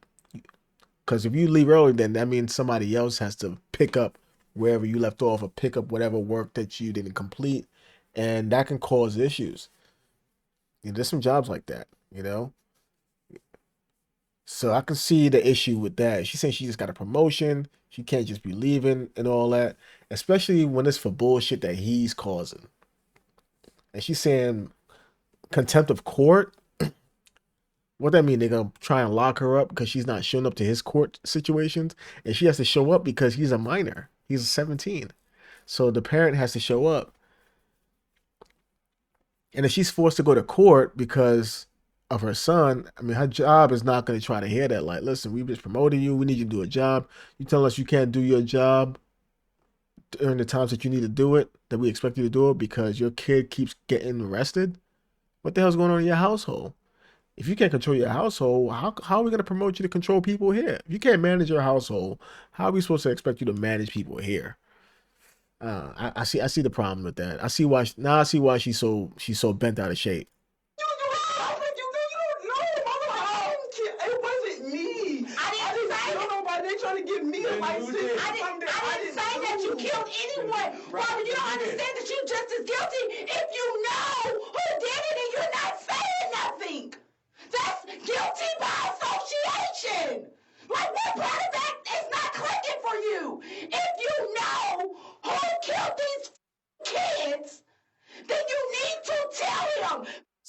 because if you leave early, then that means somebody else has to pick up wherever you left off or pick up whatever work that you didn't complete. And that can cause issues. There's some jobs like that, you know? So I can see the issue with that. She's saying she just got a promotion. She can't just be leaving and all that, especially when it's for bullshit that he's causing. And she's saying contempt of court. What that mean? They're gonna try and lock her up because she's not showing up to his court situations, and she has to show up because he's a minor. He's 17, so the parent has to show up. And if she's forced to go to court because of her son, I mean, her job is not going to try to hear that. Like, listen, we just promoted you. We need you to do a job. You tell us you can't do your job during the times that you need to do it, that we expect you to do it because your kid keeps getting arrested. What the hell's going on in your household? If you can't control your household, how are we going to promote you to control people here? If you can't manage your household, how are we supposed to expect you to manage people here? I see the problem with that. I see why she's so bent out of shape. It wasn't me. I didn't say that. Nobody. They trying to get me in my shit. I didn't say that you killed anyone. Robert, you don't understand that you're just as guilty if you know who did it and you're not saying nothing. That's guilty by association. Like, what part of that is not clicking for you? If you know who killed these kids, then you need to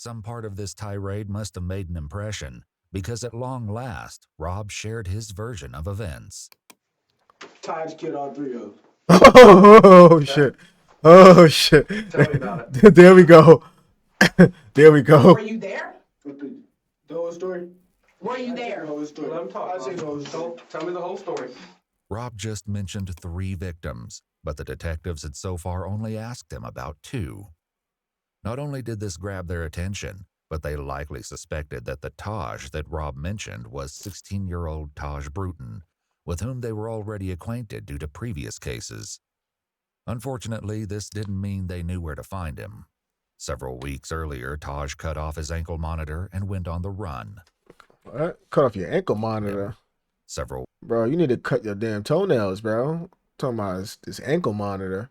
Some part of this tirade must have made an impression, because at long last, Rob shared his version of events. Taj killed all three of them. Oh shit! Oh shit! Tell me about it. There we go. There we go. Were you there? The whole story? Were you there? The whole story. Let him talk. I say the whole story. Tell me the whole story. Rob just mentioned 3 victims, but the detectives had so far only asked him about 2. Not only did this grab their attention, but they likely suspected that the Taj that Rob mentioned was 16-year-old Taj Bruton, with whom they were already acquainted due to previous cases. Unfortunately, this didn't mean they knew where to find him. Several weeks earlier, Taj cut off his ankle monitor and went on the run. What? Cut off your ankle monitor? Bro, you need to cut your damn toenails, bro. Talking about this ankle monitor.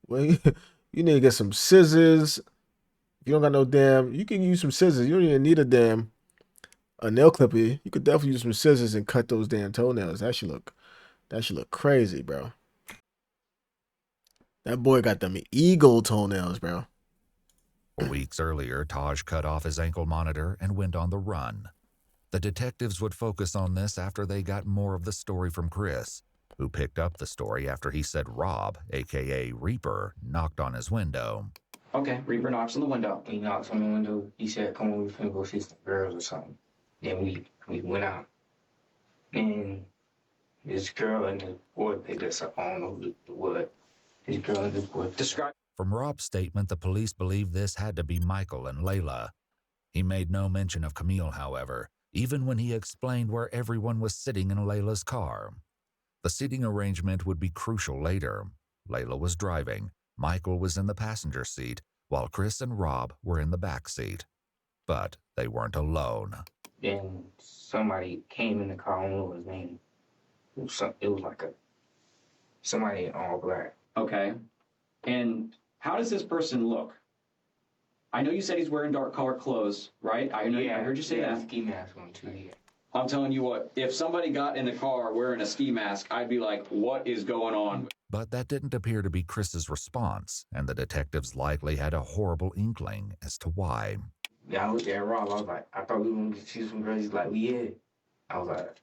Well, you need to get some scissors. If you don't got no damn, you can use some scissors. You don't even need a nail clipper. You could definitely use some scissors and cut those damn toenails. That should look crazy, bro. That boy got them eagle toenails, bro. Weeks earlier, Taj cut off his ankle monitor and went on the run. The detectives would focus on this after they got more of the story from Chris, who picked up the story after he said Rob, a.k.a. Reaper, knocked on his window. Okay, Reaper knocks on the window. He knocked on the window. He said, "Come on, we finna go see some girls or something." Then we went out. And this girl and this boy, they just, I don't know what. This girl and this boy. From Rob's statement, the police believed this had to be Michael and Layla. He made no mention of Camille, however, even when he explained where everyone was sitting in Layla's car. The seating arrangement would be crucial later. Layla was driving, Michael was in the passenger seat, while Chris and Rob were in the back seat. But they weren't alone. Then somebody came in the car, I don't know what his name. It was like somebody in all black. Okay. And how does this person look? I know you said he's wearing dark colored clothes, right? I heard you say that. Ski mask on too. Yeah. I'm telling you what, if somebody got in the car wearing a ski mask, I'd be like, what is going on? But that didn't appear to be Chris's response, and the detectives likely had a horrible inkling as to why. Yeah, I looked at Rob, I was like, I thought we were going to see some girls. He's like, yeah. I was like,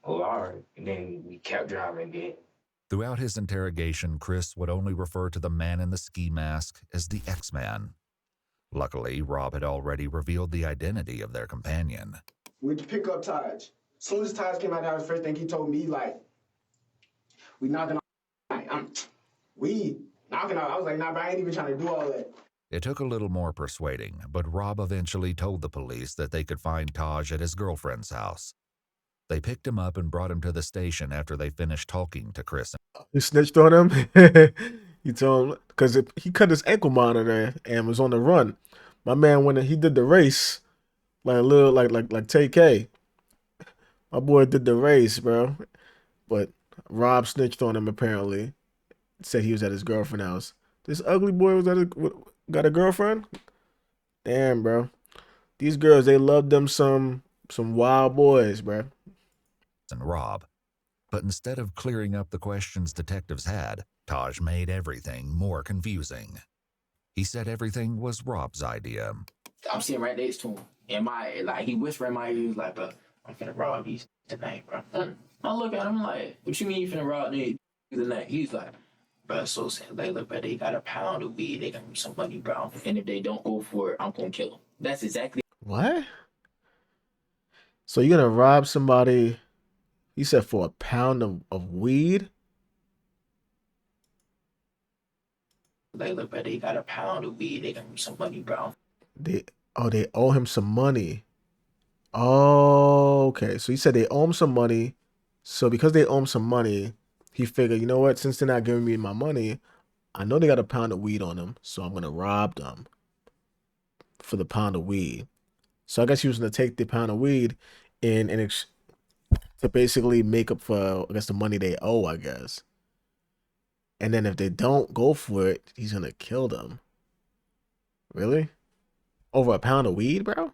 oh, all right. And then we kept driving again. Throughout his interrogation, Chris would only refer to the man in the ski mask as the X-Man. Luckily, Rob had already revealed the identity of their companion. We went to pick up Taj. As soon as Taj came out, that was the first thing he told me, like, we knocking on. We knocking on. I was like, nah, but I ain't even trying to do all that. It took a little more persuading, but Rob eventually told the police that they could find Taj at his girlfriend's house. They picked him up and brought him to the station after they finished talking to Chris. He snitched on him. He told him, because he cut his ankle monitor and was on the run. My man went and he did the race, like a little like TK. My boy did the race, bro. But Rob snitched on him apparently. Said he was at his girlfriend's house. This ugly boy got a girlfriend? Damn, bro. These girls, they love them some wild boys, bro. And Rob. But instead of clearing up the questions detectives had, Taj made everything more confusing. He said everything was Rob's idea. I'm sitting right next to him. And he whispered in my ear, he was like, bro, I'm finna rob these tonight, bro. I look at him like, what you mean you finna rob these tonight? He's like, bro, so saying, like, look, bro, they got a pound of weed, they got some money, bro. And if they don't go for it, I'm gonna kill them. That's exactly. What? So you're gonna rob somebody, you said, for a pound of weed? Like, look, bro, they got a pound of weed, they got some money, bro. They owe him some money. Oh, okay. So he said they owe him some money. So because they owe him some money, he figured, you know what? Since they're not giving me my money, I know they got a pound of weed on them, so I'm gonna rob them for the pound of weed. So I guess he was gonna take the pound of weed to basically make up for, I guess, the money they owe, I guess. And then if they don't go for it, he's gonna kill them. Really? Over a pound of weed, bro?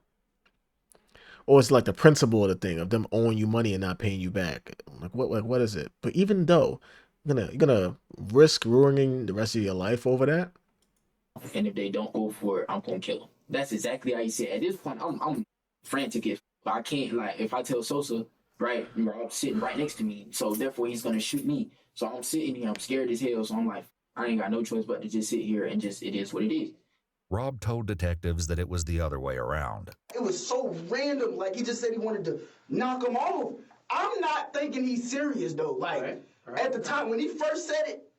Or it's like the principle of the thing of them owing you money and not paying you back. Like what is it? But even though you're gonna risk ruining the rest of your life over that? And if they don't go for it, I'm gonna kill them. That's exactly how he said. At this point, I'm frantic if I can't, like, if I tell Sosa, right, Rob's sitting right next to me, so therefore he's gonna shoot me. So I'm sitting here, I'm scared as hell, so I'm like, I ain't got no choice but to just sit here and just, it is what it is. Rob told detectives that it was the other way around. It was so random. Like, he just said he wanted to knock him off. I'm not thinking he's serious, though. Like, at the time, when he first said it,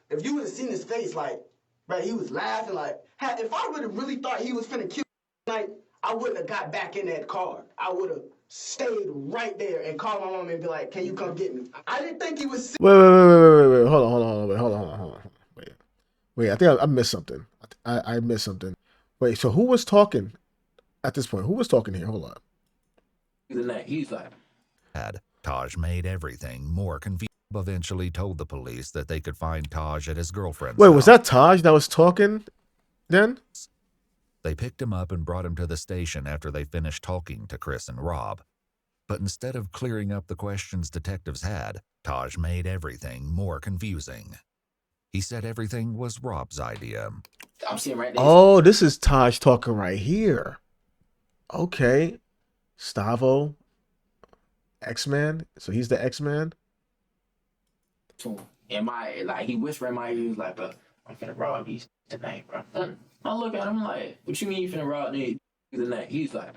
if you would have seen his face, like, right, he was laughing. Like, if I would have really thought he was finna kill tonight, I wouldn't have got back in that car. I would have stayed right there and called my mom and be like, can you come get me? I didn't think he was Wait. Hold on. Wait. I think I missed something. I missed something. Wait, so who was talking at this point? Who was talking here? Hold on. He's like, Taj made everything more confusing. Eventually told the police that they could find Taj at his girlfriend's Wait, house. was that Taj that was talking then? They picked him up and brought him to the station after they finished talking to Chris and Rob. But instead of clearing up the questions detectives had, Taj made everything more confusing. He said everything was Rob's idea. I'm sitting right there. Oh, this is Taj talking right here. Okay. Stavo, X-Man. So he's the X-Man? And he whispered in my ear, he was like, bro, I'm finna rob these tonight, bro. I look at him like, what you mean you finna rob these tonight? He's like,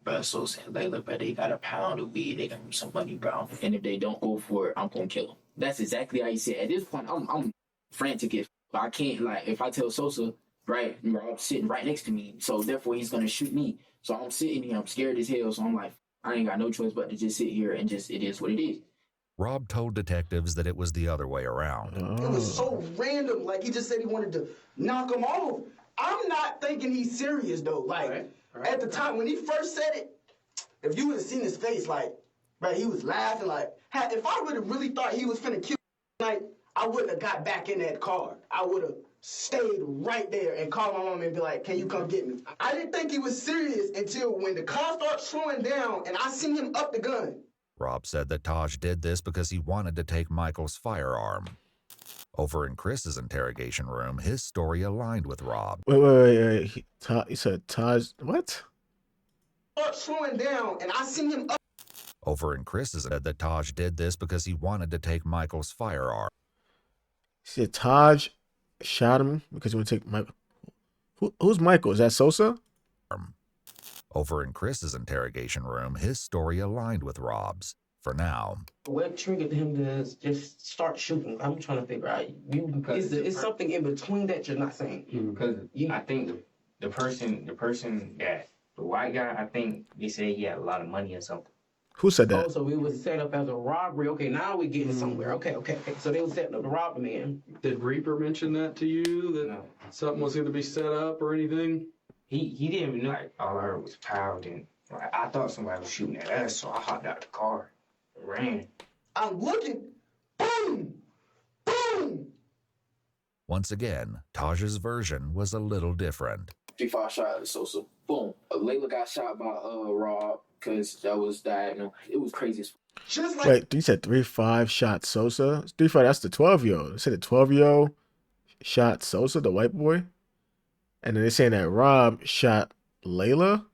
bro, so sad. They look, bro, they got a pound of weed, they got some money, bro. And if they don't go for it, I'm gonna kill them. That's exactly how he said. At this point, I'm frantic if I can't, like, if I tell Sosa, right, Rob's sitting right next to me, so therefore he's gonna shoot me. So I'm sitting here, I'm scared as hell, so I'm like, I ain't got no choice but to just sit here and just, it is what it is. Rob told detectives that it was the other way around. It was so random. Like, he just said he wanted to knock him off. I'm not thinking he's serious, though. Like, at the time, when he first said it, if you would have seen his face, like, right, he was laughing. Like, if I would have really thought he was finna kill tonight, I wouldn't have got back in that car. I would have stayed right there and called my mom and be like, can you come get me? I didn't think he was serious until when the car started slowing down and I seen him up the gun. Rob said that Taj did this because he wanted to take Michael's firearm. Over in Chris's interrogation room, his story aligned with Rob. Wait. He said Taj, what? Start slowing down and I seen him up. Over in Chris's said that Taj did this because he wanted to take Michael's firearm. He said Taj shot him because he would take Michael. Who's Michael? Is that Sosa? Over in Chris's interrogation room, his story aligned with Rob's. For now. What triggered him to just start shooting? I'm trying to figure out. It's something in between that you're not saying. Because I think the person that the white guy, I think they said he had a lot of money or something. Who said that? Oh, so it was set up as a robbery. Okay, now we're getting somewhere. Okay. So they were setting up to rob the man. Did Reaper mention that to you? That something was going to be set up or anything? He didn't even know. Like, all I heard was pow, and like, I thought somebody was shooting at us, so I hopped out the car and ran. I'm looking. Boom! Boom! Once again, Taj's version was a little different. 3-5 shot at Sosa. Boom. Layla got shot by Rob because that was diagonal. It was crazy. Just like Wait, you said 3-5 shot Sosa? 3-5, that's the 12-year-old. You said the 12-year-old shot Sosa, the white boy? And then they're saying that Rob shot Layla?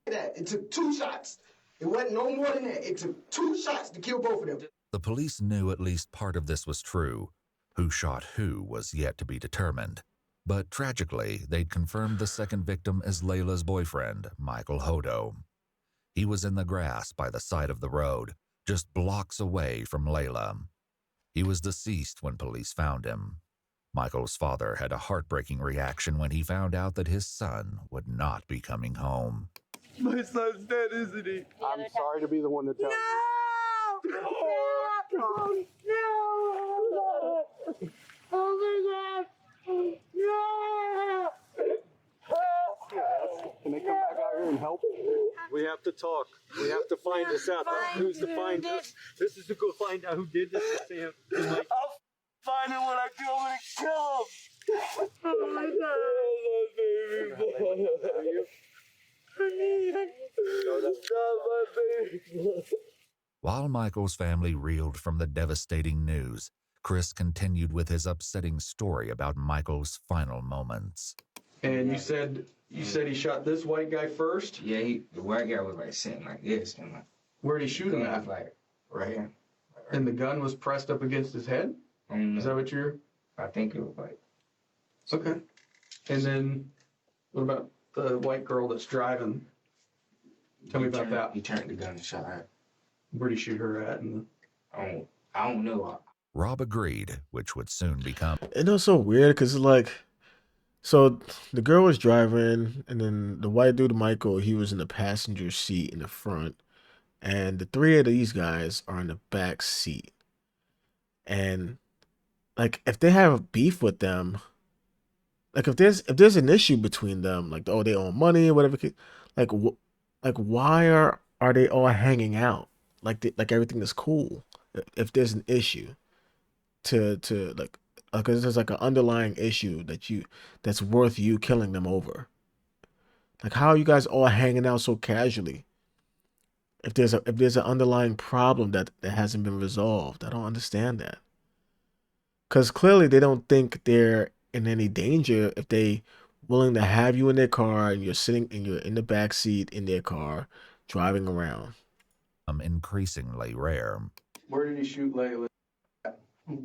It took 2 shots. It wasn't no more than that. It took 2 shots to kill both of them. The police knew at least part of this was true. Who shot who was yet to be determined. But tragically, they'd confirmed the second victim as Layla's boyfriend, Michael Hodo. He was in the grass by the side of the road, just blocks away from Layla. He was deceased when police found him. Michael's father had a heartbreaking reaction when he found out that his son would not be coming home. My son's dead, isn't he? I'm sorry to be the one to tell you. No! Oh my God! No! Can they come back out here and help? We have to talk. We have to find this out. Who's to find this? This is to go find out who did this to Sam. I'll find him when I go and kill him. Oh my God. No, that's not my baby. While Michael's family reeled from the devastating news, Chris continued with his upsetting story about Michael's final moments. And you said You said he shot this white guy first? Yeah, the white guy was like sitting like this, and like. Where'd he shoot him at? Like right here. And the gun was pressed up against his head? Is that what you're? I think it was like. Okay. And then, what about the white girl that's driving? Tell me about that. He turned the gun and shot her. Where'd he shoot her at? I don't know. Rob agreed, which would soon become. It was so weird because it's like, so the girl was driving, and then the white dude, Michael, he was in the passenger seat in the front, and the three of these guys are in the back seat. And like, if they have a beef with them, like if there's an issue between them, like oh they owe money or whatever, like like why are they all hanging out? Like everything is cool. If there's an issue, to like because there's like an underlying issue that's worth you killing them over. Like how are you guys all hanging out so casually? If there's an underlying problem that hasn't been resolved, I don't understand that. Because clearly they don't think they're in any danger if they willing to have you in their car and you're sitting and you're in the back seat in their car driving around. Increasingly rare. Where did he shoot Layla?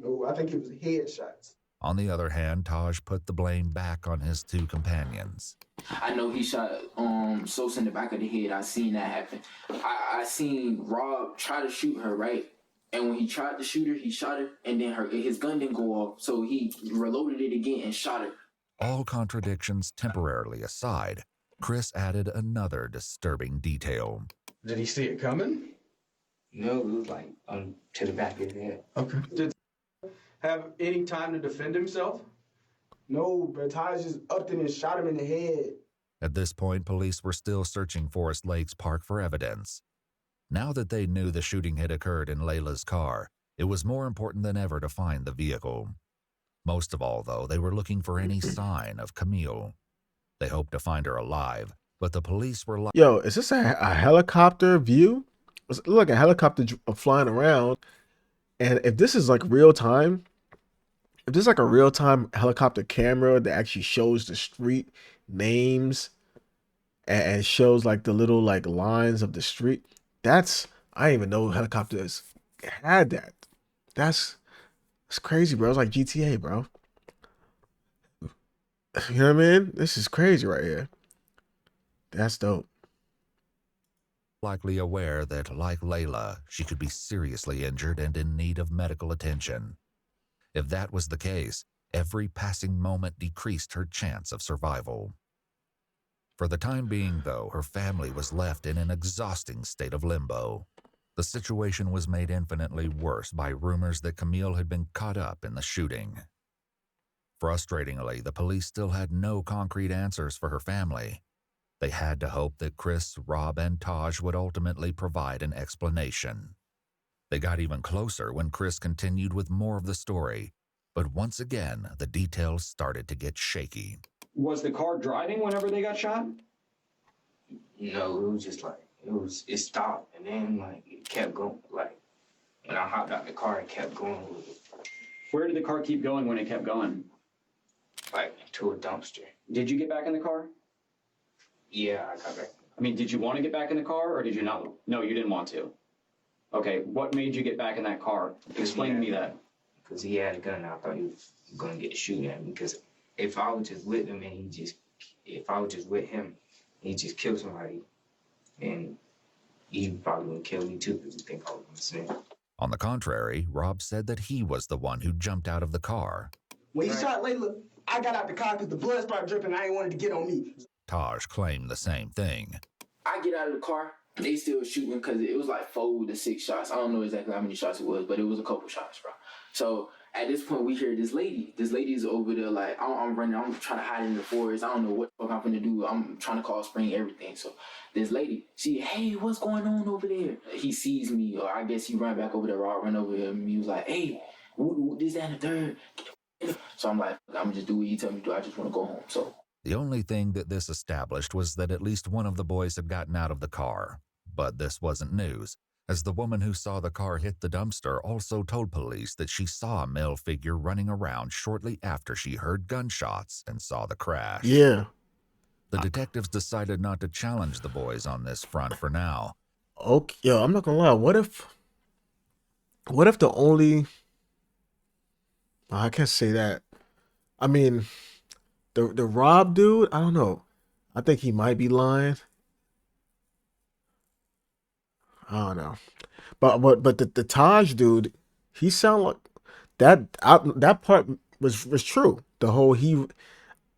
Oh, I think it was headshots. On the other hand, Taj put the blame back on his two companions. I know he shot Sosa in the back of the head. I seen that happen. I seen Rob try to shoot her, right? And when he tried to shoot her, he shot her, and then his gun didn't go off, so he reloaded it again and shot her. All contradictions temporarily aside, Chris added another disturbing detail. Did he see it coming? No, it was like to the back of his head. Okay. Did he have any time to defend himself? No, but Taj just upped it and shot him in the head. At this point, police were still searching Forest Lakes Park for evidence. Now that they knew the shooting had occurred in Layla's car, it was more important than ever to find the vehicle. Most of all, though, they were looking for any sign of Camille. They hoped to find her alive, but the police were like, yo, is this a helicopter view? It looked like a helicopter flying around. And if this is like real time, if there's like a real time helicopter camera that actually shows the street names and shows like the little like lines of the street, I didn't even know helicopters had that. That's crazy, bro. It's like GTA, bro. You know what I mean? This is crazy right here. That's dope. likely aware that, like Layla, she could be seriously injured and in need of medical attention. If that was the case, every passing moment decreased her chance of survival. For the time being, though, her family was left in an exhausting state of limbo. The situation was made infinitely worse by rumors that Camille had been caught up in the shooting. Frustratingly, the police still had no concrete answers for her family. They had to hope that Chris, Rob, and Taj would ultimately provide an explanation. They got even closer when Chris continued with more of the story, but once again, the details started to get shaky. Was the car driving whenever they got shot? No, it was just like, it stopped, and then like it kept going, and I hopped out the car and kept going with it. Where did the car keep going when it kept going? Like to a dumpster. Did you get back in the car? Yeah, I got back. I mean, did you want to get back in the car, or did you not? No, you didn't want to. Okay, what made you get back in that car? Explain to me that. Because he had a gun, I thought he was going to get to shoot at me. Because if I was just with him and if I was just with him, he just killed somebody, and he probably would kill me too because he think I was going to sin. On the contrary, Rob said that he was the one who jumped out of the car. When he shot Layla, I got out the car because the blood started dripping. I ain't wanted to get on me. Taj claimed the same thing. I get out of the car, they still shooting because it was like 4 to 6 shots. I don't know exactly how many shots it was, but it was a couple shots, bro. So at this point, we hear this lady. This lady's over there like, I'm running. I'm trying to hide in the forest. I don't know what the fuck I'm going to do. I'm trying to call spring, everything. So this lady, hey, what's going on over there? He sees me, or I guess he ran back over there. I run over there, and he was like, hey, this, that, and the third. So I'm like, I'm going to just do what you tell me to do. I just want to go home. So the only thing that this established was that at least one of the boys had gotten out of the car. But this wasn't news, as the woman who saw the car hit the dumpster also told police that she saw a male figure running around shortly after she heard gunshots and saw the crash. Yeah. The detectives decided not to challenge the boys on this front for now. Okay, yo, I'm not gonna lie. What if the only? I can't say that. I mean, the Rob dude. I don't know. I think he might be lying. I don't know. But the Taj dude, he sound like that part was true. The whole he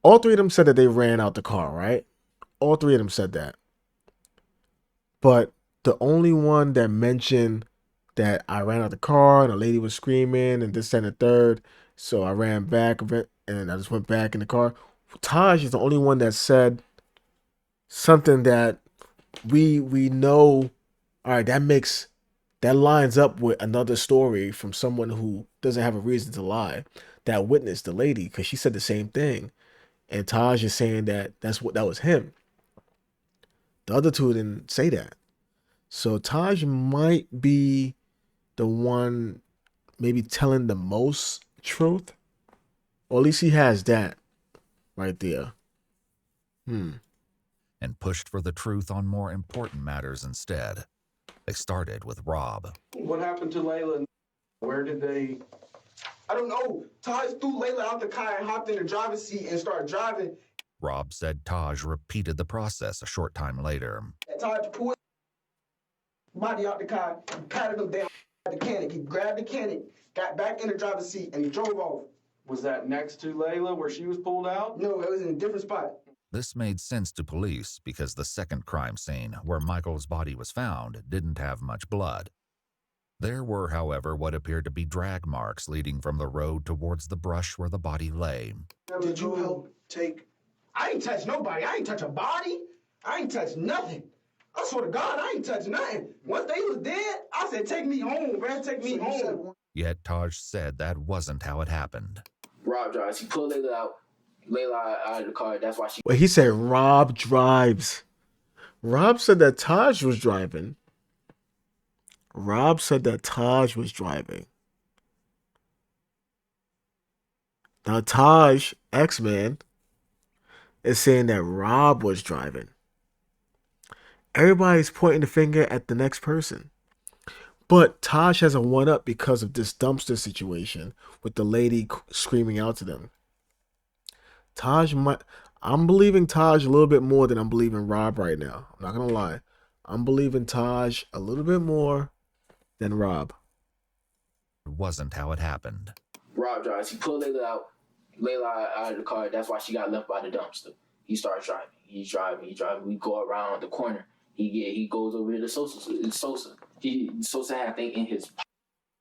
all three of them said that they ran out the car, right? All three of them said that. But the only one that mentioned that I ran out the car and a lady was screaming and this and the third, so I ran back of it and I just went back in the car. Taj is the only one that said something that we know. All right, that lines up with another story from someone who doesn't have a reason to lie, that witnessed the lady because she said the same thing, and Taj is saying that that was him. The other two didn't say that, so Taj might be the one maybe telling the most truth, or at least he has that right there. And pushed for the truth on more important matters instead. They started with Rob. What happened to Layla? Where did they? I don't know. Taj threw Layla out the car and hopped in the driver's seat and started driving. Rob said Taj repeated the process a short time later. Taj pulled body out the car, patted him down at the mechanic. He grabbed the mechanic, got back in the driver's seat, and he drove off. Was that next to Layla where she was pulled out? No, it was in a different spot. This made sense to police because the second crime scene, where Michael's body was found, didn't have much blood. There were, however, what appeared to be drag marks leading from the road towards the brush where the body lay. Did you help take? I ain't touch nobody. I ain't touch a body. I ain't touch nothing. I swear to God, I ain't touch nothing. Once they was dead, I said, take me home, man. Take me home. Yet Taj said that wasn't how it happened. Rob drives. He pulled Layla out. Layla out of the car. That's why she. Wait, he said Rob drives. Rob said that Taj was driving. Rob said that Taj was driving. Now Taj, X-Man, is saying that Rob was driving. Everybody's pointing the finger at the next person. But Taj has a one-up because of this dumpster situation with the lady screaming out to them. I'm believing Taj a little bit more than I'm believing Rob right now. I'm not gonna lie. I'm believing Taj a little bit more than Rob. It wasn't how it happened. Rob drives. He pulled Layla out. Layla out of the car. That's why she got left by the dumpster. He starts driving. He's driving. We go around the corner. He goes over to the Sosa. Sosa had a thing in his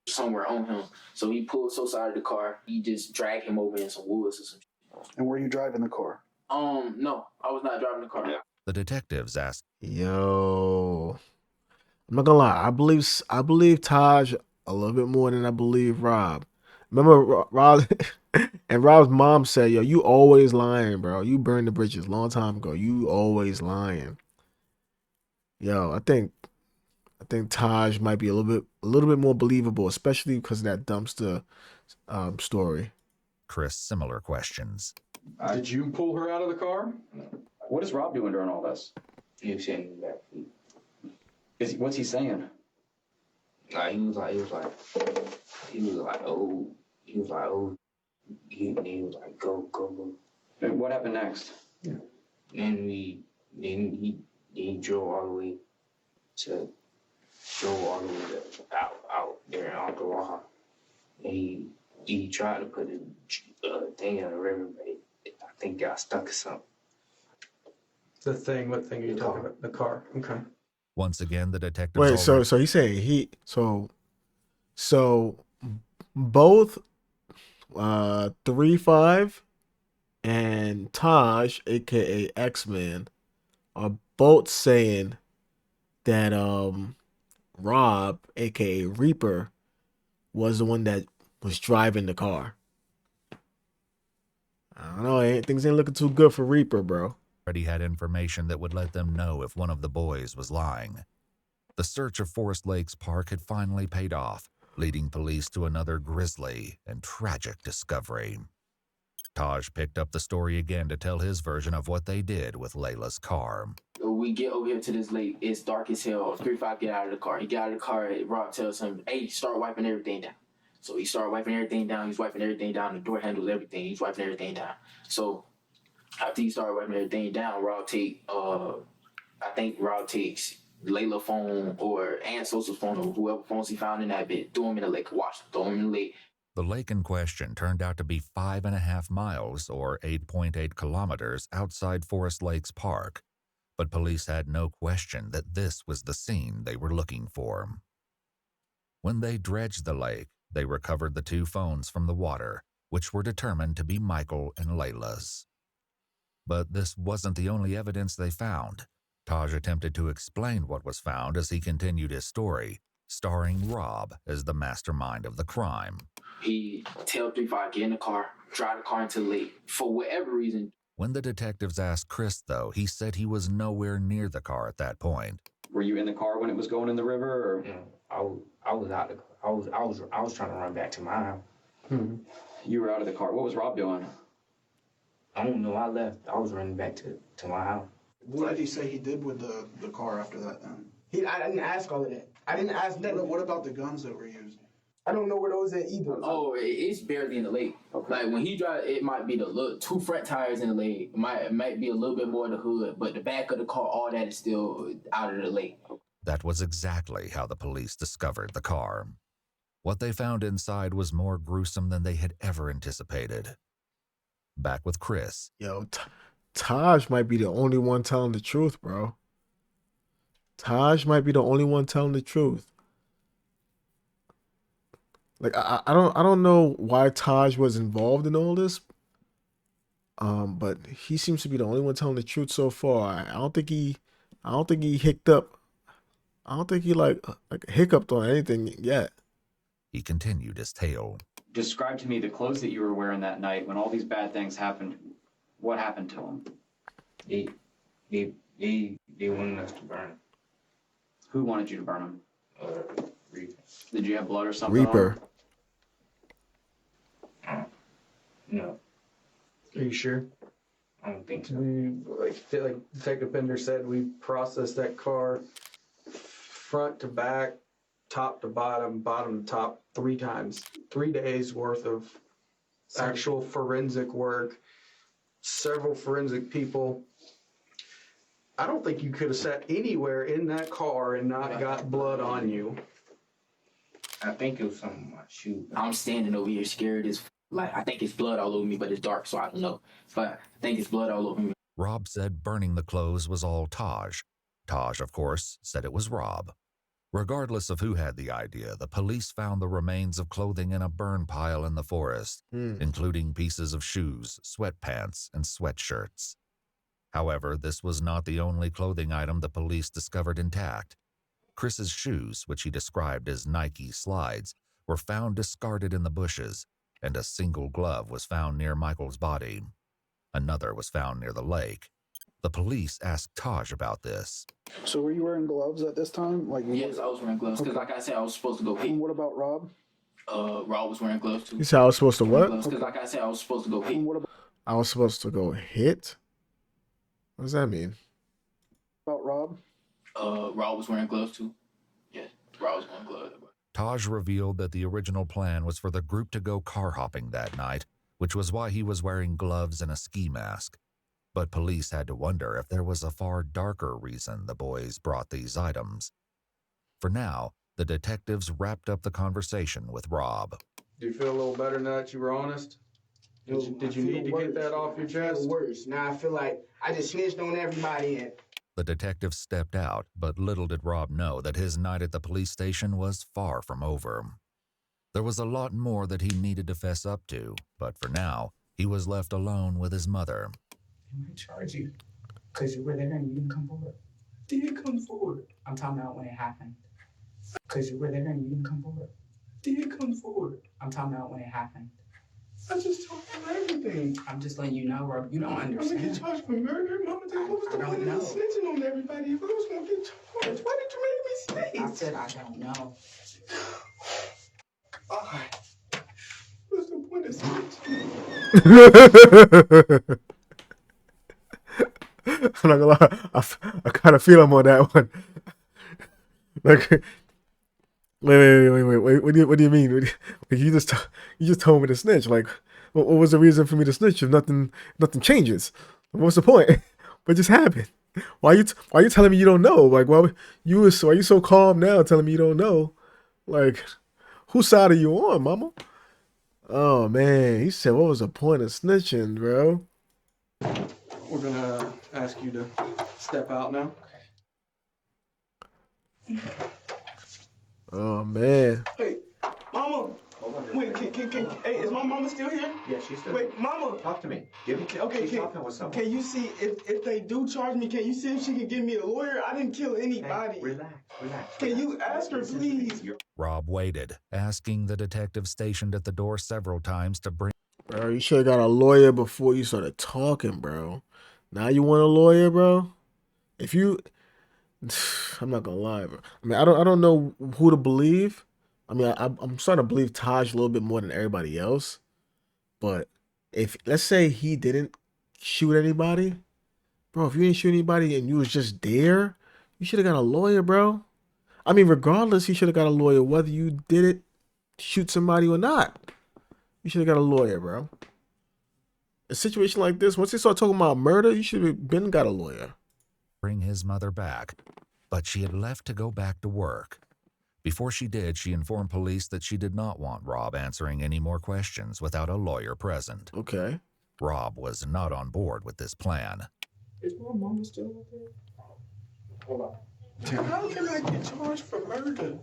somewhere on him. So he pulled Sosa out of the car. He just dragged him over in some woods or some. And were you driving the car? No, I was not driving the car. Yeah. The detectives asked, Yo, I'm not gonna lie. I believe Taj a little bit more than I believe Rob. Remember Rob and Rob's mom said, "Yo, you always lying, bro. You burned the bridges a long time ago. You always lying." Yo, I think Taj might be a little bit more believable, especially because of that dumpster story. Chris, similar questions. Did you pull her out of the car? What is Rob doing during all this? He was sitting in the back. What's he saying? He was like, oh. He was like, go. And what happened next? Yeah. And he drove all the way out there out the Waha. And he tried to put a thing in the river, but I think got stuck or something. The thing, what thing are you talking about? The car. Okay. Once again, the detectives. Wait, so he's saying so both 3-5 and Taj, aka X-Man, are both saying that Rob, aka Reaper, was the one that was driving the car. I don't know, things ain't looking too good for Reaper, bro. Already had information that would let them know if one of the boys was lying. The search of Forest Lakes Park had finally paid off, leading police to another grisly and tragic discovery. Taj picked up the story again to tell his version of what they did with Layla's car. We get over here to this lake. It's dark as hell. 3-5 get out of the car. He got out of the car. Rob tells him, hey, start wiping everything down. So he started wiping everything down. He's wiping everything down. The door handles everything. He's wiping everything down. So after he started wiping everything down, Rob takes Layla's phone or Aunt Sosa's phone or whoever phones he found in that bit. Throw him in the lake. Wash him. Throw him in the lake. The lake in question turned out to be 5.5 miles or 8.8 kilometers outside Forest Lakes Park, but police had no question that this was the scene they were looking for. When they dredged the lake, they recovered the 2 phones from the water, which were determined to be Michael and Layla's. But this wasn't the only evidence they found. Taj attempted to explain what was found as he continued his story, starring Rob as the mastermind of the crime. He tell 3-5 get in the car, drive the car into the lake for whatever reason. When the detectives asked Chris, though, he said he was nowhere near the car at that point. Were you in the car when it was going in the river, or? No, I was out. I was trying to run back to my house. You were out of the car. What was Rob doing? I don't know. I left. I was running back to my house. What did he say he did with the car after that then? I didn't ask all of that. I didn't ask that. What about the guns that were used? I don't know where those at either. Oh, it's barely in the lake. Okay. Like when he drive, it might be the 2 front tires in the lake. It might be a little bit more in the hood, but the back of the car, all that is still out of the lake. That was exactly how the police discovered the car. What they found inside was more gruesome than they had ever anticipated. Back with Chris. Yo, Taj might be the only one telling the truth, bro. Taj might be the only one telling the truth. Like I don't know why Taj was involved in all this. But he seems to be the only one telling the truth so far. I don't think he hicked up. I don't think he like hiccuped on anything yet. He continued his tale. Describe to me the clothes that you were wearing that night when all these bad things happened. What happened to them? They wanted us to burn. Who wanted you to burn them? Reaper. Did you have blood or something? Reaper. No. Are you sure? I don't think so. Like Detective Bender said, we processed that car front to back, top to bottom, bottom to top 3 times. 3 days worth of actual forensic work, several forensic people. I don't think you could have sat anywhere in that car and not got blood on you. I think it was something on my shoe. I'm standing over here scared as like I think it's blood all over me, but it's dark, so I don't know. But I think it's blood all over me. Rob said burning the clothes was all Taj. Taj, of course, said it was Rob. Regardless of who had the idea, the police found the remains of clothing in a burn pile in the forest, including pieces of shoes, sweatpants, and sweatshirts. However, this was not the only clothing item the police discovered intact. Chris's shoes, which he described as Nike slides, were found discarded in the bushes, and a single glove was found near Michael's body. Another was found near the lake. The police asked Taj about this. So were you wearing gloves at this time? Yes, I was wearing gloves because, like I said, I was supposed to go hit. And what about Rob? Rob was wearing gloves too. You said I was supposed to what? Because, like I said, I was supposed to go hit. I was supposed to go hit? What does that mean? About Rob? Rob was wearing gloves too. Yeah, Rob was wearing gloves. Taj revealed that the original plan was for the group to go car hopping that night, which was why he was wearing gloves and a ski mask. But police had to wonder if there was a far darker reason the boys brought these items. For now, the detectives wrapped up the conversation with Rob. Do you feel a little better now that you were honest? Did you need to get that off your chest? Worse. Now I feel like I just snitched on everybody and The detective stepped out, but little did Rob know that his night at the police station was far from over. There was a lot more that he needed to fess up to, but for now, he was left alone with his mother. They might charge you because you were there and you didn't come forward. did come forward. I'm talking about when it happened. Because you were there and you didn't come forward. Did come forward. I'm talking about when it happened. I just told you everything. I'm just letting you know, Rob. You don't I'm understand. gonna get charged for murder. Mama, what was the point of me snitching on everybody if I was gonna get charged? Why did you make me snitch? I said I don't know. All right. What's the point of snitching? I'm not gonna lie. I kind of feel him on that one. Like, wait. What do you mean? You just told me to snitch. Like, what was the reason for me to snitch if nothing changes? What's the point? What just happened? Why you telling me you don't know? Like, why are you so calm now telling me you don't know? Like, whose side are you on, mama? Oh man, he said, what was the point of snitching, bro? We're gonna ask you to step out now. Oh man. Hey, mama. Wait, hey, is my mama still here? Yeah, she's still. Wait, mama. Talk to me. Give me. Okay, She's talking with someone. can you see if they do charge me? Can you see if she can give me a lawyer? I didn't kill anybody. Hey, relax. Can you ask her, please? Rob waited, asking the detective stationed at the door several times to bring. Bro, you should have got a lawyer before you started talking, bro. Now you want a lawyer, bro? If you, I'm not gonna lie, bro. I mean, I don't know who to believe. I mean, I'm starting to believe Taj a little bit more than everybody else. But if let's say he didn't shoot anybody, bro, if you didn't shoot anybody and you was just there, you should have got a lawyer, bro. I mean, regardless, you should have got a lawyer whether you did it, shoot somebody or not. You should have got a lawyer, bro. A situation like this, once they start talking about murder, you should have been got a lawyer. Bring his mother back, but she had left to go back to work. Before she did, she informed police that she did not want Rob answering any more questions without a lawyer present. Okay. Rob was not on board with this plan. Is my mama still up there? Hold on. How can I get charged for murder?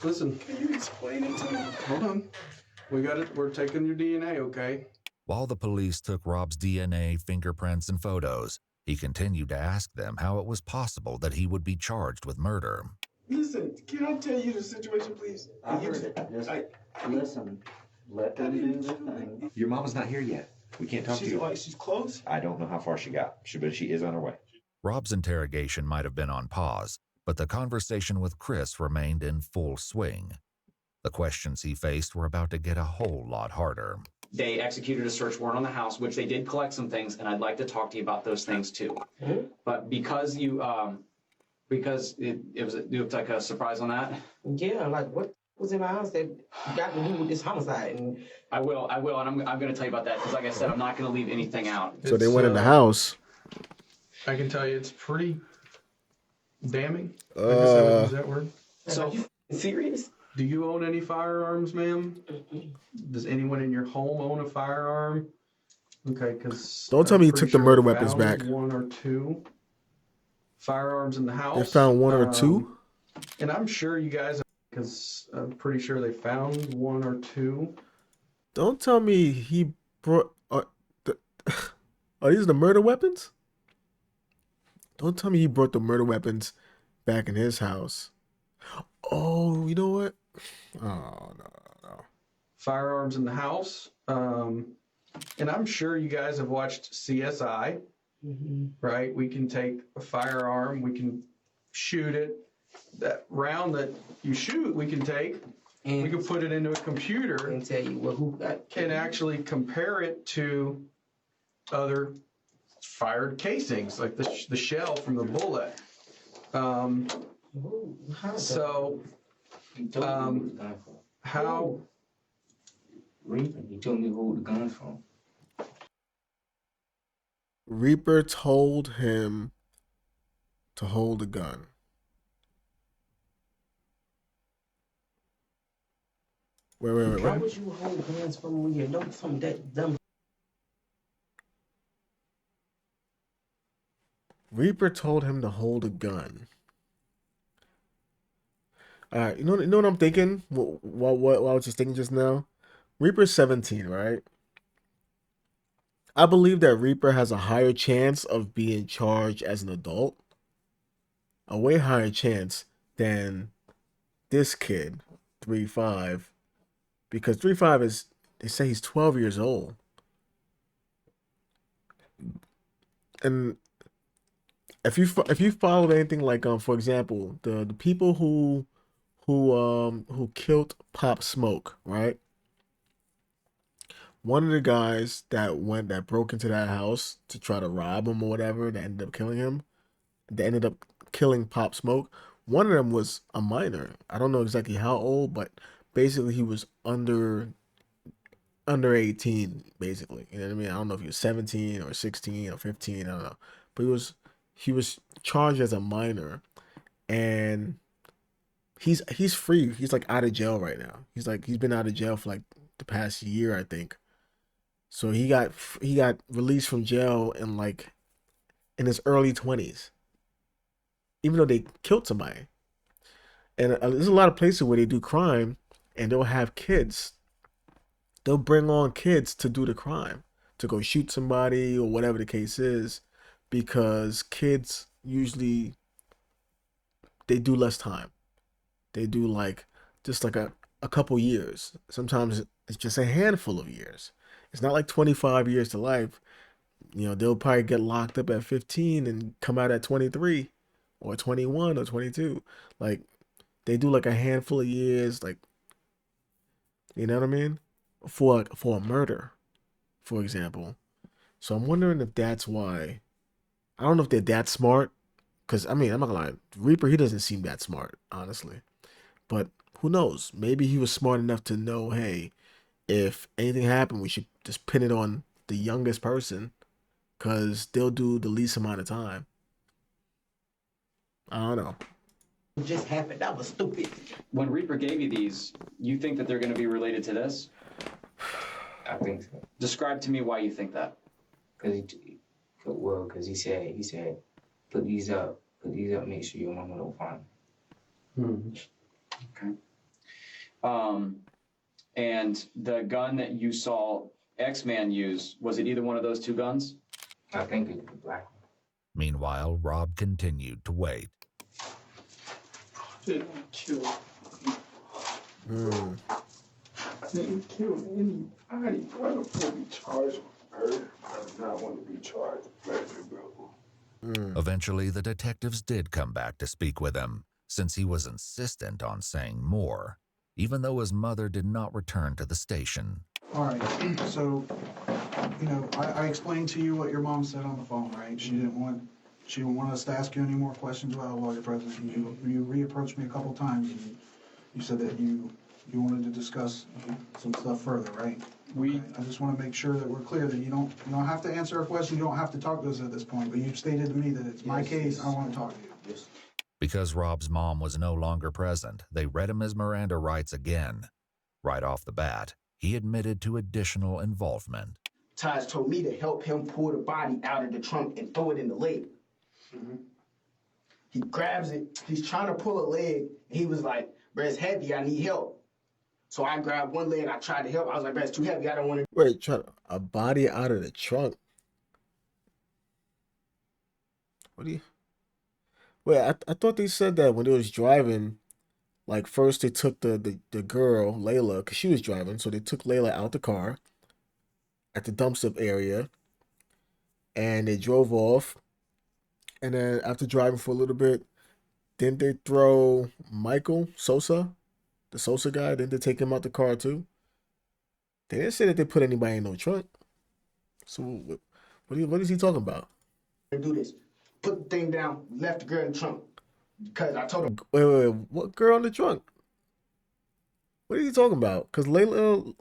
Listen, can you explain it to me? Hold on. We got it. We're taking your DNA, okay? While the police took Rob's DNA, fingerprints, and photos, he continued to ask them how it was possible that he would be charged with murder. Listen, can I tell you the situation, please? I heard it. Listen, let them do their thing. Your mama's not here yet. We can't talk to you. She's close? I don't know how far she got, but she is on her way. Rob's interrogation might have been on pause, but the conversation with Chris remained in full swing. The questions he faced were about to get a whole lot harder. They executed a search warrant on the house, which they did collect some things, and I'd like to talk to you about those things too. But because you, because it was like a surprise on that. Yeah, like what was in my house that got to do with this homicide? And I will, and I'm going to tell you about that because, like I said, I'm not going to leave anything out. So they went in the house. I can tell you it's pretty damning. I guess I would use that word. So, are you serious? Do you own any firearms, ma'am? Does anyone in your home own a firearm? Okay, because don't tell me you took the murder weapons back. One or two firearms in the house. They found one or two? And I'm sure you guys, because I'm pretty sure they found one or two. Don't tell me he brought. Are these the murder weapons? Don't tell me he brought the murder weapons back in his house. Oh, you know what? Oh, no. Firearms in the house. And I'm sure you guys have watched CSI, right? We can take a firearm, we can shoot it. That round that you shoot, we can take, and we can put it into a computer and tell you who got and actually compare it to other fired casings, like the shell from the bullet. So, how? Reaper, he told me who the gun's from. Reaper told him to hold a gun. Wait. Why would you hold guns from when you know from that dumb? Reaper told him to hold a gun. All right, you know what I'm thinking? What I was just thinking just now? Reaper's 17, right? I believe that Reaper has a higher chance of being charged as an adult. A way higher chance than this kid, 3-5. Because 3-5 is, they say he's 12 years old. And if you followed anything like for example, the people who killed Pop Smoke, right? one of the guys that broke into that house to try to rob him or whatever, that ended up killing him, that ended up killing Pop Smoke. One of them was a minor. I don't know exactly how old, but basically he was under 18, basically. You know what I mean? I don't know if he was 17 or 16 or 15, I don't know. But he was charged as a minor, and he's free. He's like out of jail right now. He's been out of jail for like the past year, I think. So he got released from jail in his early 20s, even though they killed somebody. And there's a lot of places where they do crime, and they'll have kids. They'll bring on kids to do the crime, to go shoot somebody or whatever the case is, because kids usually they do less time. They do like just like a couple years. Sometimes it's just a handful of years. It's not like 25 years to life. They'll probably get locked up at 15 and come out at 23 or 21 or 22. Like they do like a handful of years, like, you know what I mean? For a murder, for example. So I'm wondering if that's why. I don't know if they're that smart, because I mean, I'm not gonna lie, Reaper, he doesn't seem that smart, honestly. But who knows? Maybe he was smart enough to know, hey, if anything happened, we should just pin it on the youngest person, because they'll do the least amount of time. I don't know. It just happened. That was stupid. When Reaper gave you these, you think that they're going to be related to this? I think so. Describe to me why you think that. Because he said, put these up, make sure your mama don't find them. Okay. And the gun that you saw X-Man use, was it either one of those two guns? I think it was the black one. Meanwhile, Rob continued to wait. Didn't kill. Mm. Didn't kill anybody. I don't want to be charged with murder. I do not want to be charged with murder, bro. Eventually, the detectives did come back to speak with him, since he was insistent on saying more, even though his mother did not return to the station. All right, so, I explained to you what your mom said on the phone, right? She didn't want us to ask you any more questions about a lawyer presence. You reapproached me a couple times, and you said that you wanted to discuss some stuff further, right? I just want to make sure that we're clear that you don't have to answer a question. You don't have to talk to us at this point. But you've stated to me that it's my case. I want to talk to you. Yes. Because Rob's mom was no longer present, they read him his Miranda rights again. Right off the bat, he admitted to additional involvement. Taj told me to help him pull the body out of the trunk and throw it in the lake. He grabs it. He's trying to pull a leg. And he was like, "Bro, it's heavy. I need help." So I grabbed one leg. I tried to help. I was like, "Bro, it's too heavy. I don't want to." Wait, a body out of the trunk? What do you? Wait, I thought they said that when they was driving, like first they took the girl Layla, because she was driving, so they took Layla out the car at the dumpster area, and they drove off. And then after driving for a little bit, didn't they throw Michael Sosa, the Sosa guy? Didn't they take him out the car too? They didn't say that they put anybody in no trunk. So what is he talking about? Do this. Put the thing down. Left the girl in the trunk because I told her. Wait, what girl in the trunk? What are you talking about? Because Layla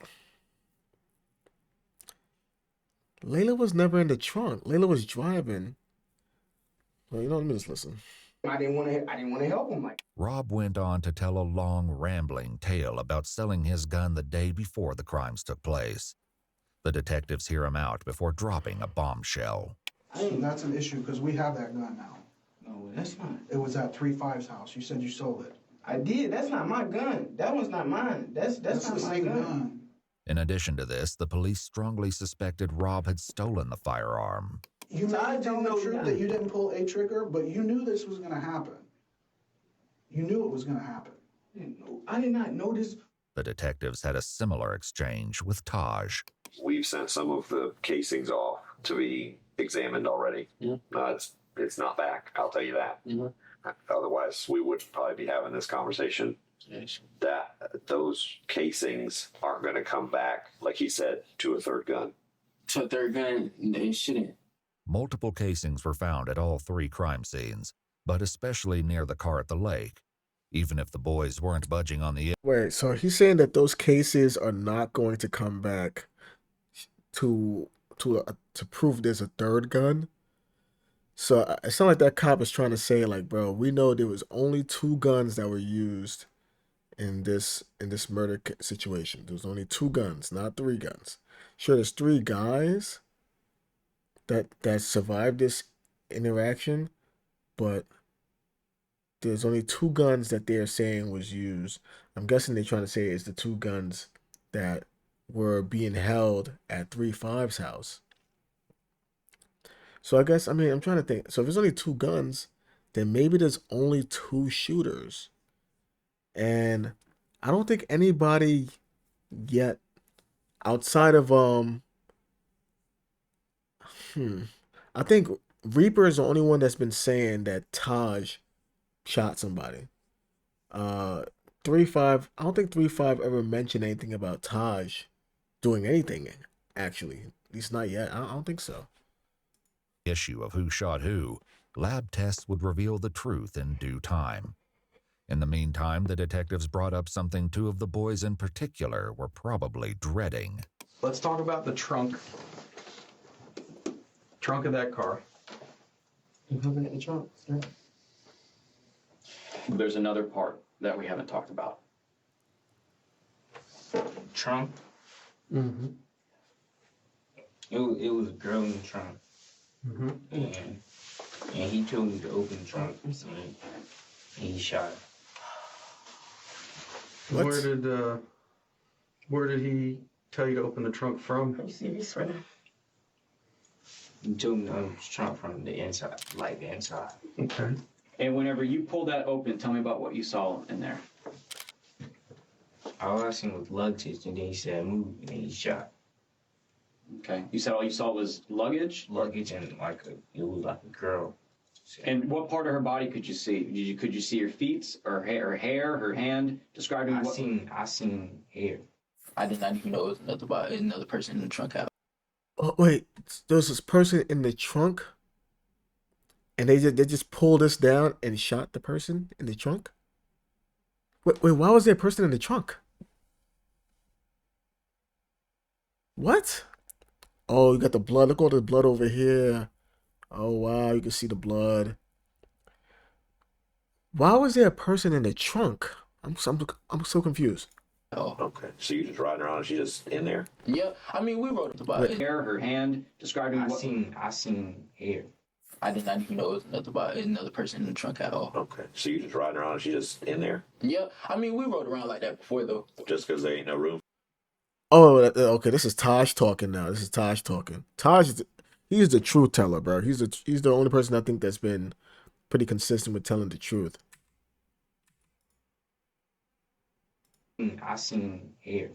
was never in the trunk. Layla was driving. Well, let me just listen. I didn't want to help him. Rob went on to tell a long, rambling tale about selling his gun the day before the crimes took place. The detectives hear him out before dropping a bombshell. So that's an issue because we have that gun now. No, that's not. It was at 3-5's house. You said you sold it. I did. That's not my gun. That one's not mine. That's not the my same gun. In addition to this, the police strongly suspected Rob had stolen the firearm. You may tell the truth that you didn't pull a trigger, but you knew this was going to happen. You knew it was going to happen. I did not know this. The detectives had a similar exchange with Taj. We've sent some of the casings off to be examined already. It's not back, I'll tell you that. Otherwise, we would probably be having this conversation that those casings aren't going to come back, like he said, to a third gun. To a third gun, they shouldn't. Multiple casings were found at all 3 crime scenes, but especially near the car at the lake. Even if the boys weren't budging on the... Wait, so he's saying that those cases are not going to come back to to prove there's a third gun? So it's not like that cop is trying to say like, bro, we know there was only 2 guns that were used in this murder situation. There was only 2 guns, not 3 guns. Sure, there's 3 guys that survived this interaction, but there's only 2 guns that they're saying was used. I'm guessing they're trying to say it's the 2 guns that were being held at 3-5's house. So I guess, I mean, I'm trying to think. So if there's only 2 guns, then maybe there's only 2 shooters. And I don't think anybody yet outside of I think Reaper is the only one that's been saying that Taj shot somebody. 3-5, I don't think 3-5 ever mentioned anything about Taj doing anything, actually. At least not yet. I don't think so. issue of who shot who, lab tests would reveal the truth in due time. In the meantime, the detectives brought up something 2 of the boys in particular were probably dreading. Let's talk about the trunk of that car. You looking at the trunk, sir? There's another part that we haven't talked about. Trunk? Mm-hmm. It was a girl in the trunk. Mm-hmm. And he told me to open the trunk, and he shot her. What? Where did he tell you to open the trunk from? Let me see if he's sweating. He told me to open the trunk from the inside, like the inside. Okay. And whenever you pulled that open, tell me about what you saw in there. All I seen was luggage, and then he said move, and then he shot. Okay. You said all you saw was luggage? Luggage and it was like a girl. And what part of her body could you see? Could you see her feet, or hair, her hand? Describe to me what. I seen hair. I did not even know it was another person in the trunk house. Oh wait, there's this person in the trunk, and they just pulled us down and shot the person in the trunk. Wait, why was there a person in the trunk? What? Oh, you got the blood. Look at all the blood over here. Oh wow, you can see the blood. Why was there a person in the trunk? I'm so confused. Oh. Okay, so you just riding around and she's just in there? Yeah, I mean, we wrote about it. Hair, her hand, describing what. I seen hair. I did not even know it was another person in the trunk at all. Okay, so you just riding around and she's just in there? Yeah, I mean, we rode around like that before, though. Just because there ain't no room? Oh, okay. This is Taj talking now. This is Taj talking. He's the truth teller, bro. He's the only person I think that's been pretty consistent with telling the truth. I seen hair.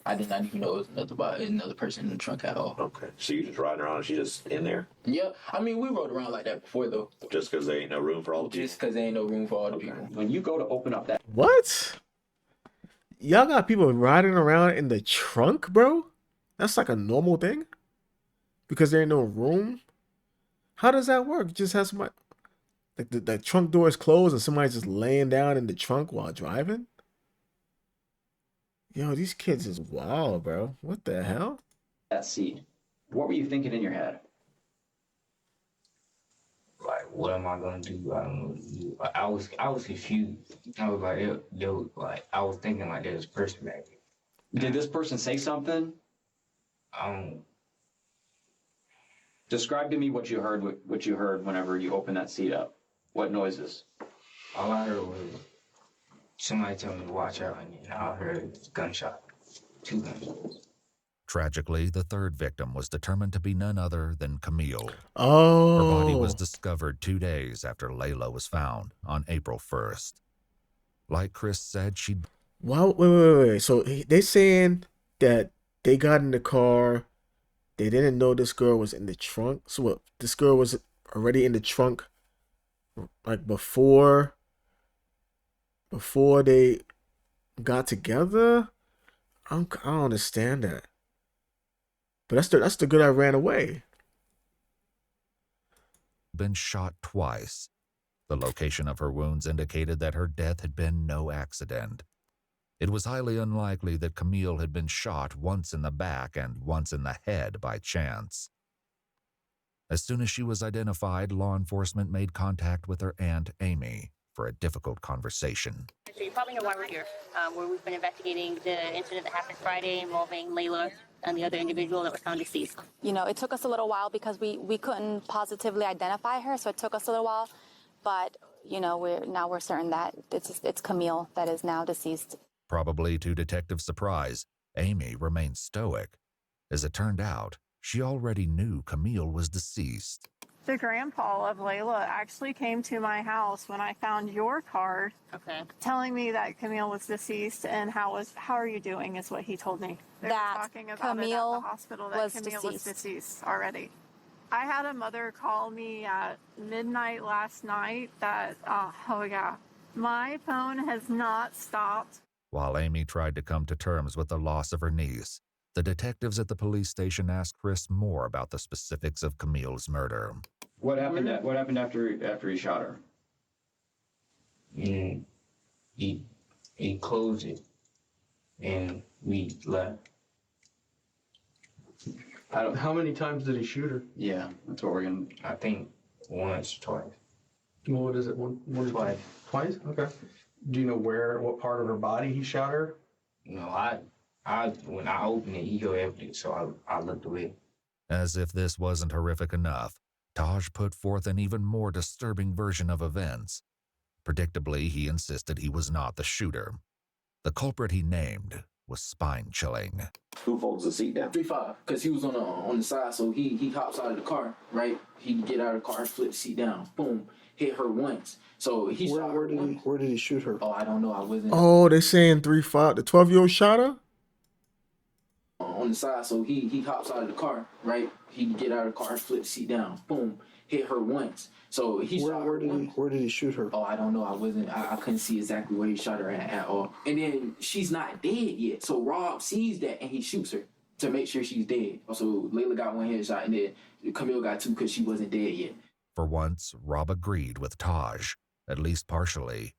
I did not even know it was another person in the trunk at all. Okay, so you just riding around and she's just in there? Yeah, I mean, we rode around like that before, though. Just because there ain't no room for all the people? Just because there ain't no room for all the people. When you go to open up that. What? Y'all got people riding around in the trunk, bro? That's like a normal thing? Because there ain't no room? How does that work? Just have somebody... Like the trunk door is closed and somebody's just laying down in the trunk while driving? Yo, these kids is wild, bro. What the hell? That seat. What were you thinking in your head? Like, what am I gonna do? I don't know what to do. I was confused. I was like, I was thinking like there's a person back there. Did this person say something? Describe to me what you heard. What you heard whenever you opened that seat up. What noises? All I heard was somebody tell me to watch out, and then I heard a gunshot. 2 gunshots. Tragically, the 3rd victim was determined to be none other than Camille. Oh. Her body was discovered 2 days after Layla was found on April 1st. Like Chris said, she'd... Wow, wait. So they saying that they got in the car, they didn't know this girl was in the trunk. So what? This girl was already in the trunk, like before they got together. I don't understand that. But that's the girl that ran away. Been shot twice. The location of her wounds indicated that her death had been no accident. It was highly unlikely that Camille had been shot once in the back and once in the head by chance. As soon as she was identified, law enforcement made contact with her aunt, Amy, for a difficult conversation. So you probably know why we're here, where we've been investigating the incident that happened Friday involving Layla and the other individual that was found deceased. You know, it took us a little while because we couldn't positively identify her, so it took us a little while. But, you know, we're certain that it's Camille that is now deceased. Probably to detectives' surprise, Amy remained stoic. As it turned out, she already knew Camille was deceased. The grandpa of Layla actually came to my house when I found your card, telling me that Camille was deceased, and how are you doing is what he told me. They were talking about Camille it at the hospital that was Camille was deceased. deceased already. I had a mother call me at midnight last night that, oh yeah, my phone has not stopped. While Amy tried to come to terms with the loss of her niece, the detectives at the police station asked Chris more about the specifics of Camille's murder. What happened after he shot her? He closed it, and we left. How many times did he shoot her? Yeah, that's what we're gonna. I think once, twice. Well, what is it? One Twice. Twice? Okay. Do you know what part of her body he shot her? No, I when I opened it, he heard everything, so I looked away. As if this wasn't horrific enough, Taj put forth an even more disturbing version of events. Predictably, he insisted he was not the shooter. The culprit he named was spine-chilling. Who folds the seat down? 3-5, because he was on the side, so he hops out of the car, right? He get out of the car, flip the seat down, boom, hit her once. So he shot her once. Where did he shoot her? Oh, I don't know. I wasn't Oh, they're saying 3-5. The 12-year-old shot her? on the side, so he hops out of the car, right? He get out of the car, flip the seat down, boom, hit her once. So he shot her once. Where did he shoot her? Oh, I don't know. I couldn't see exactly where he shot her at all. And then she's not dead yet. So Rob sees that and he shoots her to make sure she's dead. So Layla got one headshot and then Camille got two because she wasn't dead yet. For once, Rob agreed with Taj, at least partially.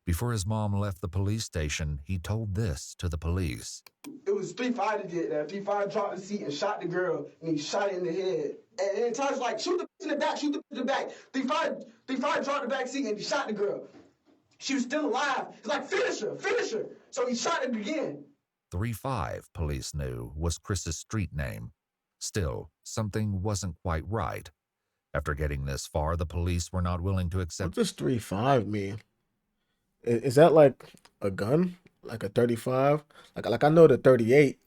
Before his mom left the police station, he told this to the police. It was 3-5 that did that. 3-5 dropped the seat and shot the girl, and he shot her in the head. And Taj was like, shoot the in the back, shoot the in the back. 3-5 dropped the back seat and he shot the girl. She was still alive. He's like, finish her. So he shot her again. 3-5, police knew, was Chris's street name. Still, something wasn't quite right. After getting this far, the police were not willing to accept. What does 3-5 mean? Is that like a gun? Like a 35? Like I know the 38.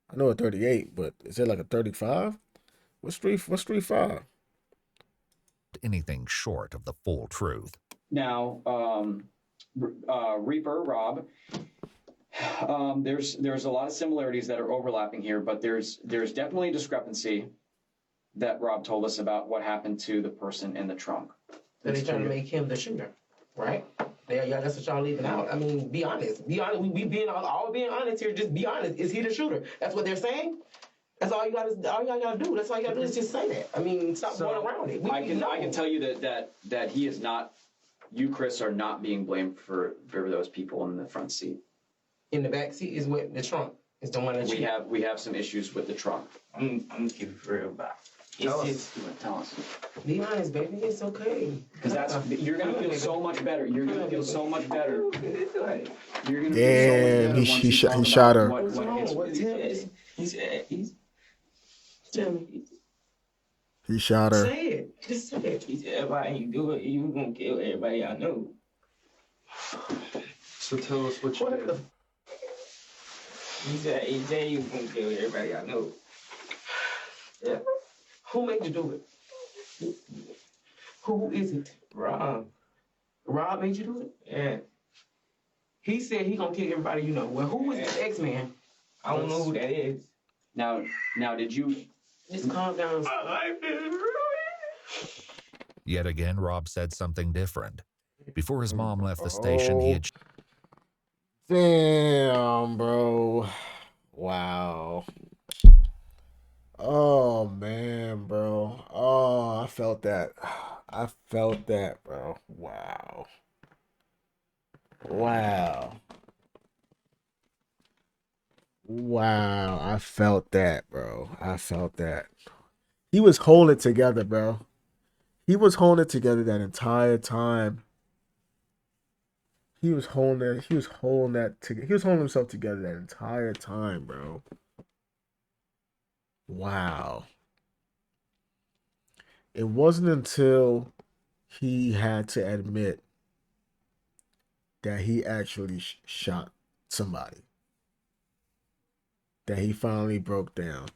I know a 38, but is it like a 35? What's 3-5? Anything short of the full truth. Now, Reaper, Rob, there's a lot of similarities that are overlapping here, but there's definitely a discrepancy that Rob told us about what happened to the person in the trunk. So they trying to make him the shooter, right? Yeah, that's what y'all leaving out. I mean, be honest. Be honest. We being all being honest here. Just be honest. Is he the shooter? That's what they're saying. That's all you gotta do. That's all you gotta do is just say that. I mean, stop going around it. I can tell you that he is not. You, Chris, are not being blamed for those people in the front seat. In the back seat is what the trunk is the one that we have some issues with the trunk. I'm gonna keep it real about. Tell us. Be honest, baby. It's okay. Because you're gonna feel so much better. You're gonna feel so much better. You're gonna Damn, he shot her. What's wrong? Tell me. He shot her. Say it. Just say it. He said, if I ain't do it, you gonna kill everybody I know. So tell us what you did. He said, AJ, you gonna kill everybody I know. Yeah. Who made you do it? Who is it? Rob. Rob made you do it? Yeah. He said he gonna kill everybody you know. Well, who is this X-Man? I don't know who that is. Now, did you... Just calm down. Yet again, Rob said something different. Before his mom left the station, he had... Damn, bro. Wow. Oh man, bro. Oh, I felt that. I felt that, bro. Wow. Wow. Wow. I felt that, bro. I felt that. He was holding it together, bro. He was holding it together that entire time. He was holding it. He was holding that. He was holding himself together that entire time, bro. Wow. It wasn't until he had to admit that he actually shot somebody that he finally broke down.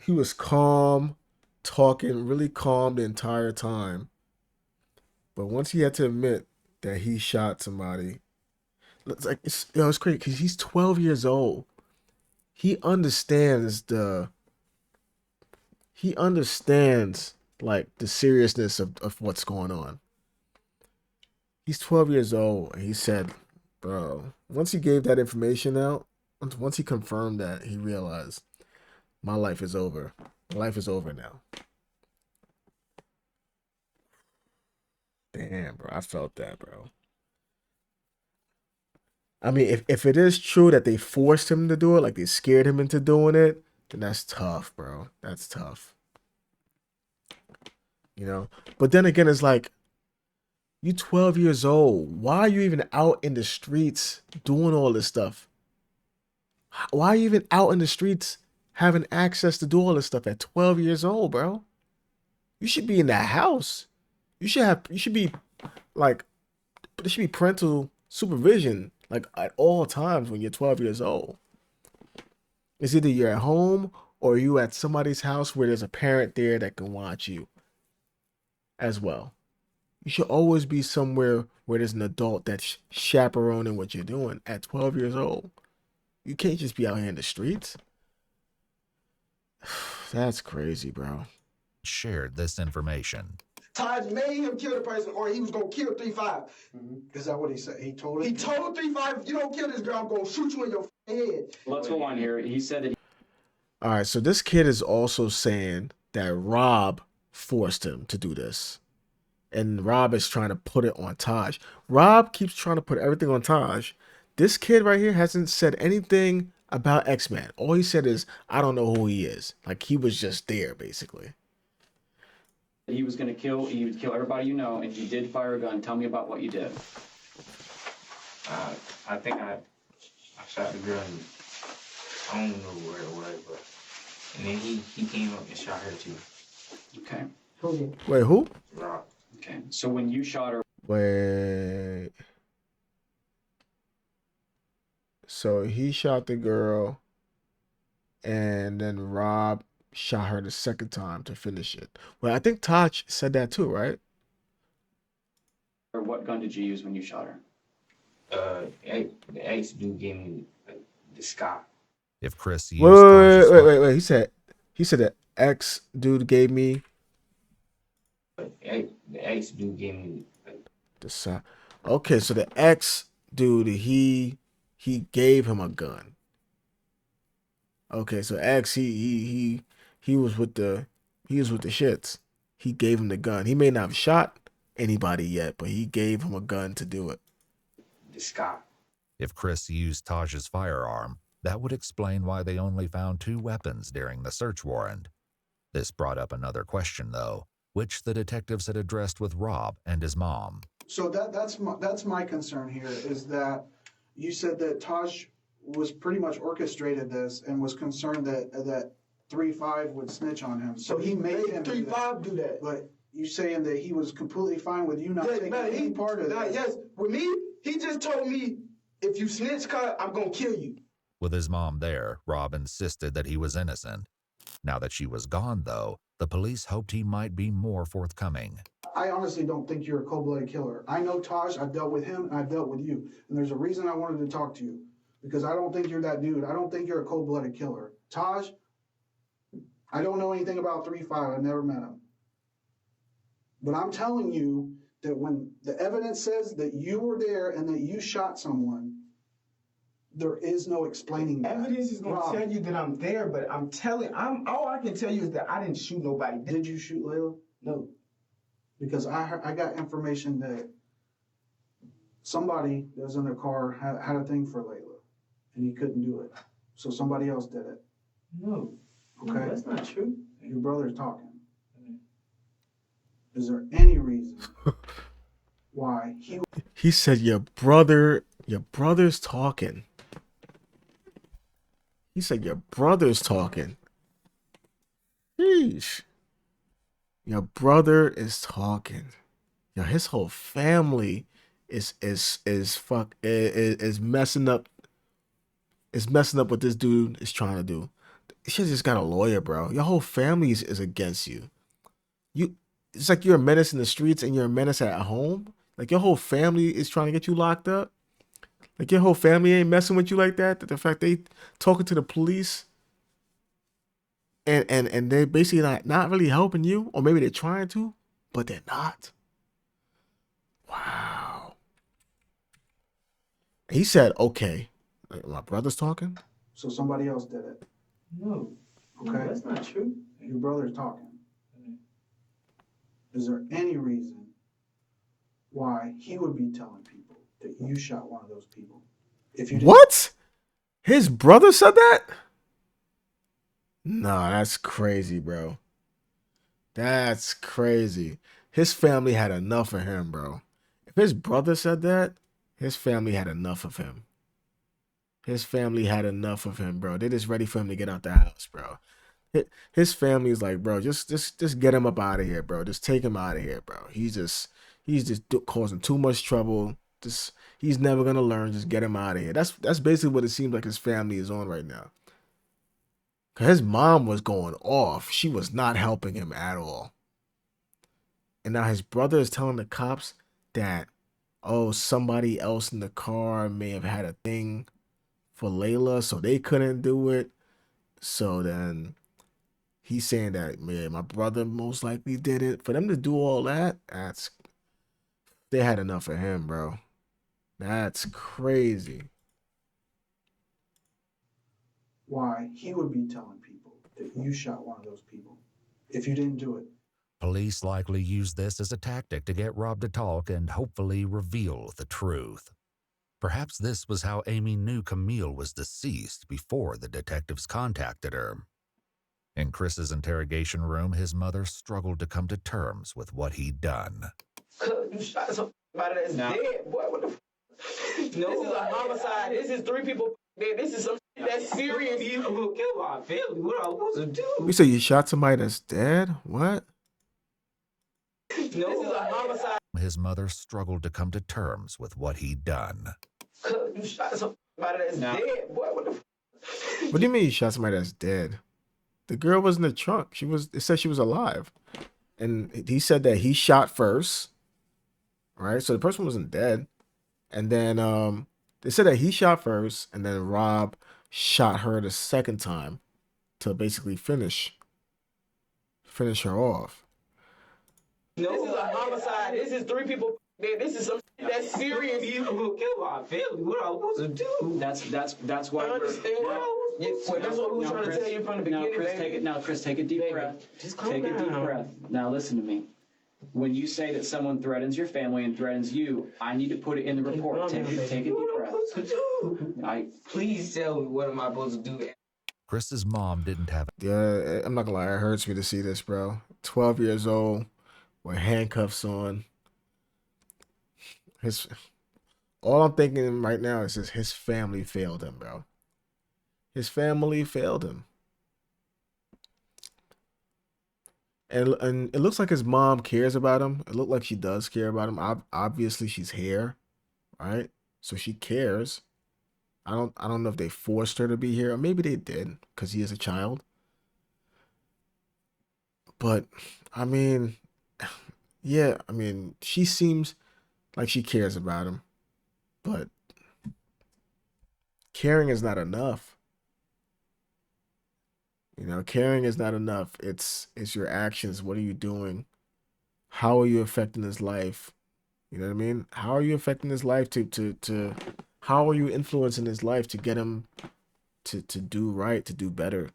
He was calm, talking really calm the entire time. But once he had to admit that he shot somebody, it's crazy because he's 12 years old. He understands like the seriousness of what's going on. He's 12 years old and he said, bro, once he gave that information out, once he confirmed that, he realized my life is over. Life is over now. Damn, bro. I felt that, bro. I mean, if it is true that they forced him to do it, like they scared him into doing it, then that's tough, bro. That's tough. You know? But then again, it's like, you 12 years old. Why are you even out in the streets doing all this stuff? Why are you even out in the streets having access to do all this stuff at 12 years old, bro? You should be in that house. You should be like, there should be parental supervision like at all times when you're 12 years old. It's either you're at home or you at somebody's house where there's a parent there that can watch you as well. You should always be somewhere where there's an adult that's chaperoning what you're doing at 12 years old. You can't just be out here in the streets. That's crazy, bro. Shared this information. Taj made him kill the person or he was going to kill 3-5. Is that what he said? He told him? He told 3-5, if you don't kill this girl, I'm going to shoot you in your head. Let's go on here. He said that. All right, so this kid is also saying that Rob forced him to do this. And Rob is trying to put it on Taj. Rob keeps trying to put everything on Taj. This kid right here hasn't said anything about X-Man. All he said is, I don't know who he is. Like, he was just there, basically. He was going to kill, he would kill everybody you know, and you did fire a gun. Tell me about what you did. I think I shot the girl. I don't know where it was, but and then he came up and shot her too. Okay. Wait, who? Rob. Okay. So when you shot her. Wait. So he shot the girl, and then Rob shot her the second time to finish it. Well, I think Taj said that too, right? Or what gun did you use when you shot her? The ex dude gave me the Scott. If Chris used Wait. He said the ex dude gave me The ex dude gave me the side. Okay, so the ex dude he gave him a gun. Okay, so X he was with the shits. He gave him the gun. He may not have shot anybody yet, but he gave him a gun to do it. the Scott. If Chris used Taj's firearm, that would explain why they only found 2 weapons during the search warrant. This brought up another question, though, which the detectives had addressed with Rob and his mom. So that's my concern here is that you said that Taj was pretty much orchestrated this and was concerned that 3-5 would snitch on him. So he made him 3-5 do that. But you saying that he was completely fine with you not taking any part of that? Yes, with me, he just told me, if you snitch, I'm going to kill you. With his mom there, Rob insisted that he was innocent. Now that she was gone, though, the police hoped he might be more forthcoming. I honestly don't think you're a cold-blooded killer. I know Taj, I've dealt with him, and I've dealt with you. And there's a reason I wanted to talk to you. Because I don't think you're that dude. I don't think you're a cold-blooded killer. Taj, I don't know anything about 3-5. I've never met him. But I'm telling you that when the evidence says that you were there and that you shot someone, there is no explaining that. Evidence is gonna tell you that I'm there, but all I can tell you is that I didn't shoot nobody. Did you shoot Layla? No. Because I got information that somebody that was in their car had a thing for Layla, and he couldn't do it. So somebody else did it. No. Okay? No, that's not true. Your brother's talking. Is there any reason why He said your brother's talking. He said your brother's talking. Sheesh. Your brother is talking. Yo, his whole family is messing up. Is messing up what this dude is trying to do. You should just got a lawyer, bro. Your whole family is against you. It's like you're a menace in the streets and you're a menace at home. Like your whole family is trying to get you locked up. Like your whole family ain't messing with you like that. That the fact they talking to the police and they basically not really helping you, or maybe they're trying to, but they're not. Wow. He said, "Okay, my brother's talking." So somebody else did it. No. Okay? No, that's not true. Your brother's talking. Is there any reason why he would be telling people that you shot one of those people? If you didn't? What? His brother said that? Nah, that's crazy, bro. That's crazy. His family had enough of him, bro. If his brother said that, his family had enough of him. His family had enough of him, bro. They're just ready for him to get out the house, bro. His family is like, bro, just get him up out of here, bro. Just take him out of here, bro. He's just causing too much trouble. He's never gonna learn. Just get him out of here. That's basically what it seems like his family is on right now. Cause his mom was going off. She was not helping him at all. And now his brother is telling the cops that, oh, somebody else in the car may have had a thing for Layla, so they couldn't do it. So then he's saying that, man, my brother most likely did it. For them to do all that, they had enough of him, bro. That's crazy. Why he would be telling people that you shot one of those people if you didn't do it. Police likely used this as a tactic to get Rob to talk and hopefully reveal the truth. Perhaps this was how Amy knew Camille was deceased before the detectives contacted her. In Chris's interrogation room, his mother struggled to come to terms with what he'd done. You shot somebody that's dead, boy. What the No, this is a homicide. This is 3 people dead. This is some shit that's serious. You gonna kill my family. What am I supposed to do? You say you shot somebody that's dead? What? No, this is a homicide. His mother struggled to come to terms with what he'd done. You shot somebody that's dead, boy. What the What do you mean you shot somebody that's dead? The girl was in the trunk. It said she was alive. And he said that he shot first. Right? So the person wasn't dead. And then they said that he shot first, and then Rob shot her the second time to basically finish her off. No, this is a homicide. This is 3 people dead. This is some shit that's serious. You gonna kill my family. What am I supposed to do? That's why I understand. That's what we were trying to tell you from the beginning. Chris, take a deep breath. Just calm Take a deep down. breath. Now listen to me. When you say that someone threatens your family and threatens you, I need to put it in the report. Take a deep breath. Please tell me, what am I supposed to do? Chris's mom didn't have Yeah, I'm not gonna lie, it hurts me to see this, bro. 12 years old with handcuffs on. All I'm thinking right now is just his family failed him, bro. His family failed him. And it looks like his mom cares about him. It looked like she does care about him. Obviously, she's here, right? So she cares. I don't know if they forced her to be here, or maybe they did because he is a child. But I mean, yeah, I mean, she seems like she cares about him, but caring is not enough. You know, caring is not enough. It's your actions. What are you doing? How are you affecting his life? You know what I mean? How are you affecting his life to how are you influencing his life to get him to do right, to do better,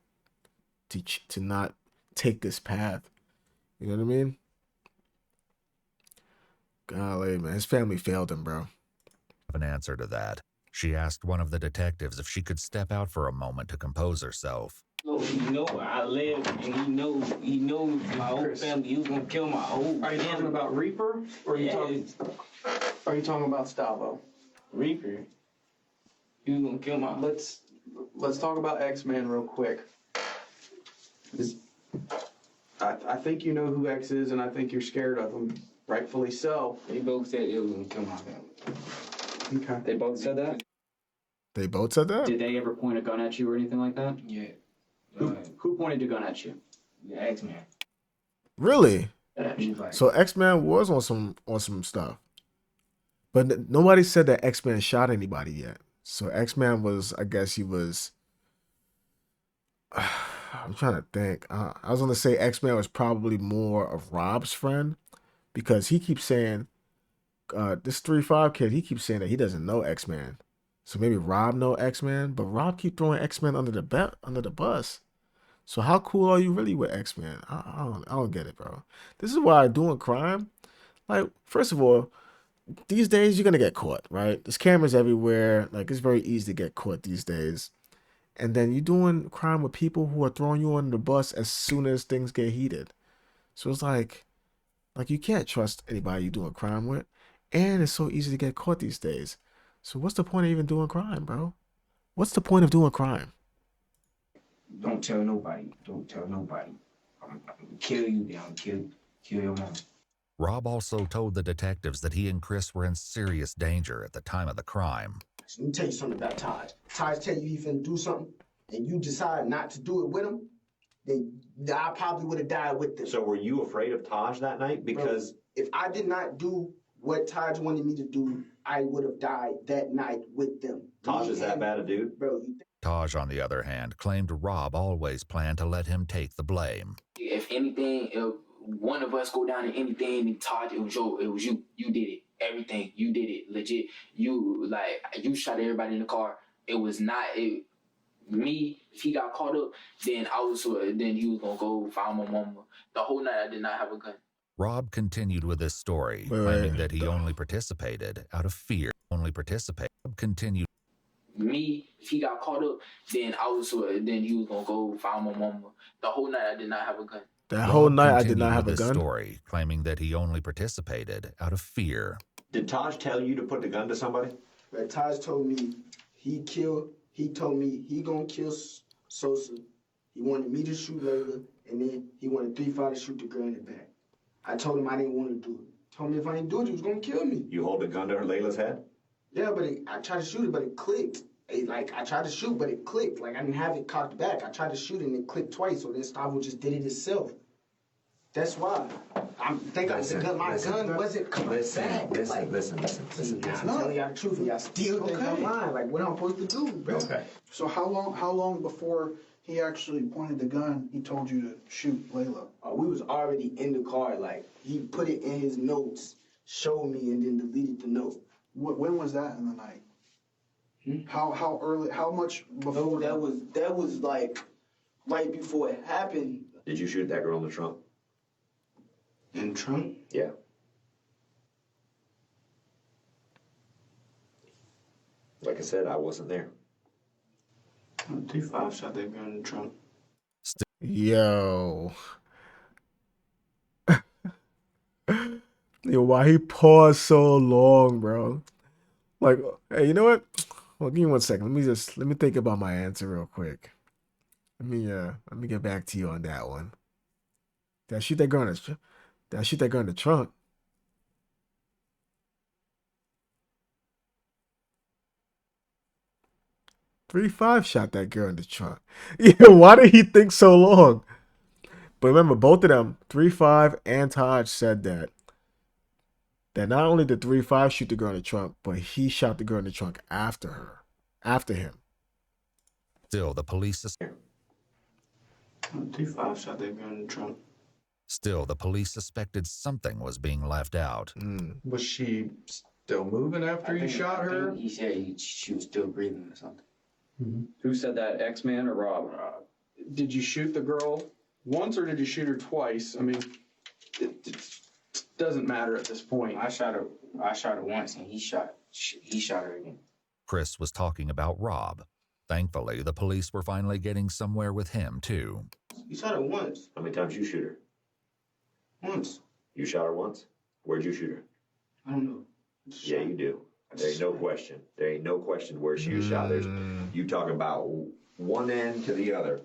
to not take this path? You know what I mean? Golly, man, his family failed him, bro. An answer to that. She asked one of the detectives if she could step out for a moment to compose herself. He know where I live, and he knows my whole family. He was gonna kill my whole. Are you talking about Reaper, or are you talking about Stavo? Reaper? He was gonna kill my. Let's talk about X-Man real quick. I think you know who X is, and I think you're scared of him. Rightfully so. They both said it was gonna kill my family. Okay. They both said that? They both said that? Did they ever point a gun at you or anything like that? Yeah. Who pointed a gun at you? The X-Man. Really? Like, So X-Man was on some stuff. But nobody said that X-Man shot anybody yet. So X-Man was, I guess he was I'm trying to think. I was going to say X-Man was probably more of Rob's friend because he keeps saying this 3-5 kid, he keeps saying that he doesn't know X-Man. So maybe Rob know X-Man, but Rob keep throwing X-Man under the bus. So how cool are you really with X-Man? I don't get it, bro. This is why doing crime, like, first of all, these days you're gonna get caught, right? There's cameras everywhere. Like, it's very easy to get caught these days. And then you're doing crime with people who are throwing you under the bus as soon as things get heated. So it's like you can't trust anybody you're doing crime with. And it's so easy to get caught these days. So what's the point of even doing crime, bro? What's the point of doing crime? don't tell nobody. Don't tell nobody. I'm gonna kill you. Then I'm gonna kill your mom. Rob also told the detectives that he and Chris were in serious danger at the time of the crime. Let me tell you something about Taj. Taj tell you he finna do something, and you decide not to do it with him, then I probably would have died with them. So were you afraid of Taj that night? Because bro, if I did not do what Taj wanted me to do, I would have died that night with them. Taj is that bad a dude? Bro, Taj, on the other hand, claimed Rob always planned to let him take the blame. If anything, if one of us go down in anything, and Todd, it was you. You did it. Everything. You did it. Legit. You shot everybody in the car. It was not me. If he got caught up, then then he was gonna go find my mama. The whole night I did not have a gun. Rob continued with his story, claiming that he only participated out of fear. Rob continued. Me, if he got caught up, then then he was gonna go find my mama. The whole night I did not have a gun. That whole night I did not have a gun. Story, claiming that he only participated out of fear. Did Taj tell you to put the gun to somebody? But Taj told me he told me he gonna kill Sosa. He wanted me to shoot Layla, and then he wanted 3-5 to shoot the girl in the back. I told him I didn't want to do it. Told me if I didn't do it, he was gonna kill me. You hold the gun to her Layla's head? Yeah, but I tried to shoot it, but it clicked. I tried to shoot, but it clicked. Like, I didn't have it cocked back. I tried to shoot it, and it clicked twice, so then Stavo just did it himself. That's why. My gun wasn't coming back. Listen. I'm telling y'all the truth, and y'all still think I'm lying. Like, what I'm supposed to do, bro? Okay. So how long before he actually pointed the gun, he told you to shoot Layla? We was already in the car. Like, he put it in his notes, showed me, and then deleted the note. When was that in the night? How early? How much before? No, that was like right before it happened. Did you shoot that girl in the trunk? In the trunk? Yeah. Like I said, I wasn't there. 3-5 shot that girl in the trunk. Yo. Yo, why he paused so long, bro? Like, hey, you know what? Well, give me 1 second. Let me think about my answer real quick. Let me get back to you on that one. Did I shoot that girl in the trunk? 3-5 shot that girl in the trunk. Yeah, why did he think so long? But remember, both of them, 3-5 and Taj, said that not only did 3-5 shoot the girl in the trunk, but he shot the girl in the trunk after him. Still, the police... 3-5 shot that girl in the trunk. Still, the police suspected something was being left out. Was she still moving after you shot her? He said she was still breathing or something. Who said that, X-Man or Rob? Did you shoot the girl once or did you shoot her twice? I mean, it doesn't matter at this point. I shot her once, and he shot her again. Chris was talking about Rob. Thankfully, the police were finally getting somewhere with him, too. You shot her once. How many times you shoot her? Once. You shot her once? Where'd you shoot her? I don't know. Yeah, you do. There ain't no question. There ain't no question where she was shot. There's you talking about one end to the other.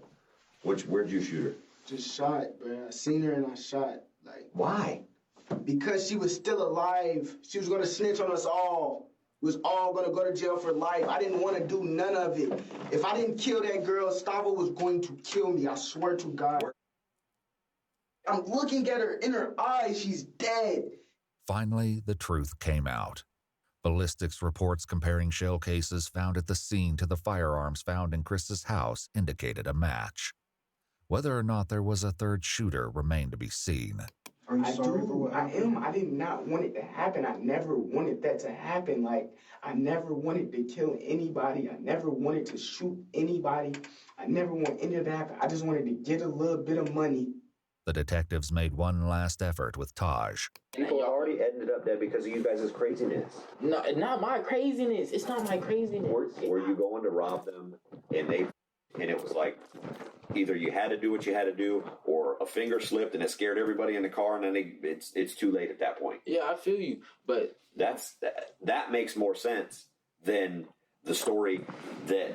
Where'd you shoot her? Just shot, bro. I seen her and I shot. Like, why? Because she was still alive. She was gonna snitch on us all. We was all gonna go to jail for life. I didn't want to do none of it. If I didn't kill that girl, Stavo was going to kill me. I swear to God. I'm looking at her in her eyes. She's dead. Finally, the truth came out. Ballistics reports comparing shell cases found at the scene to the firearms found in Chris's house indicated a match. Whether or not there was a third shooter remained to be seen. Are you sorry for what happened? I did not want it to happen. I never wanted that to happen. Like, I never wanted to kill anybody. I never wanted to shoot anybody. I never want any of that to happen. I just wanted to get a little bit of money. The detectives made one last effort with Taj. People already ended up dead because of you guys' craziness. No, not my craziness. It's not my craziness. Were you going to rob them and it was like either you had to do what you had to do or a finger slipped and it scared everybody in the car and then it's too late at that point. Yeah, I feel you, but that makes more sense than the story that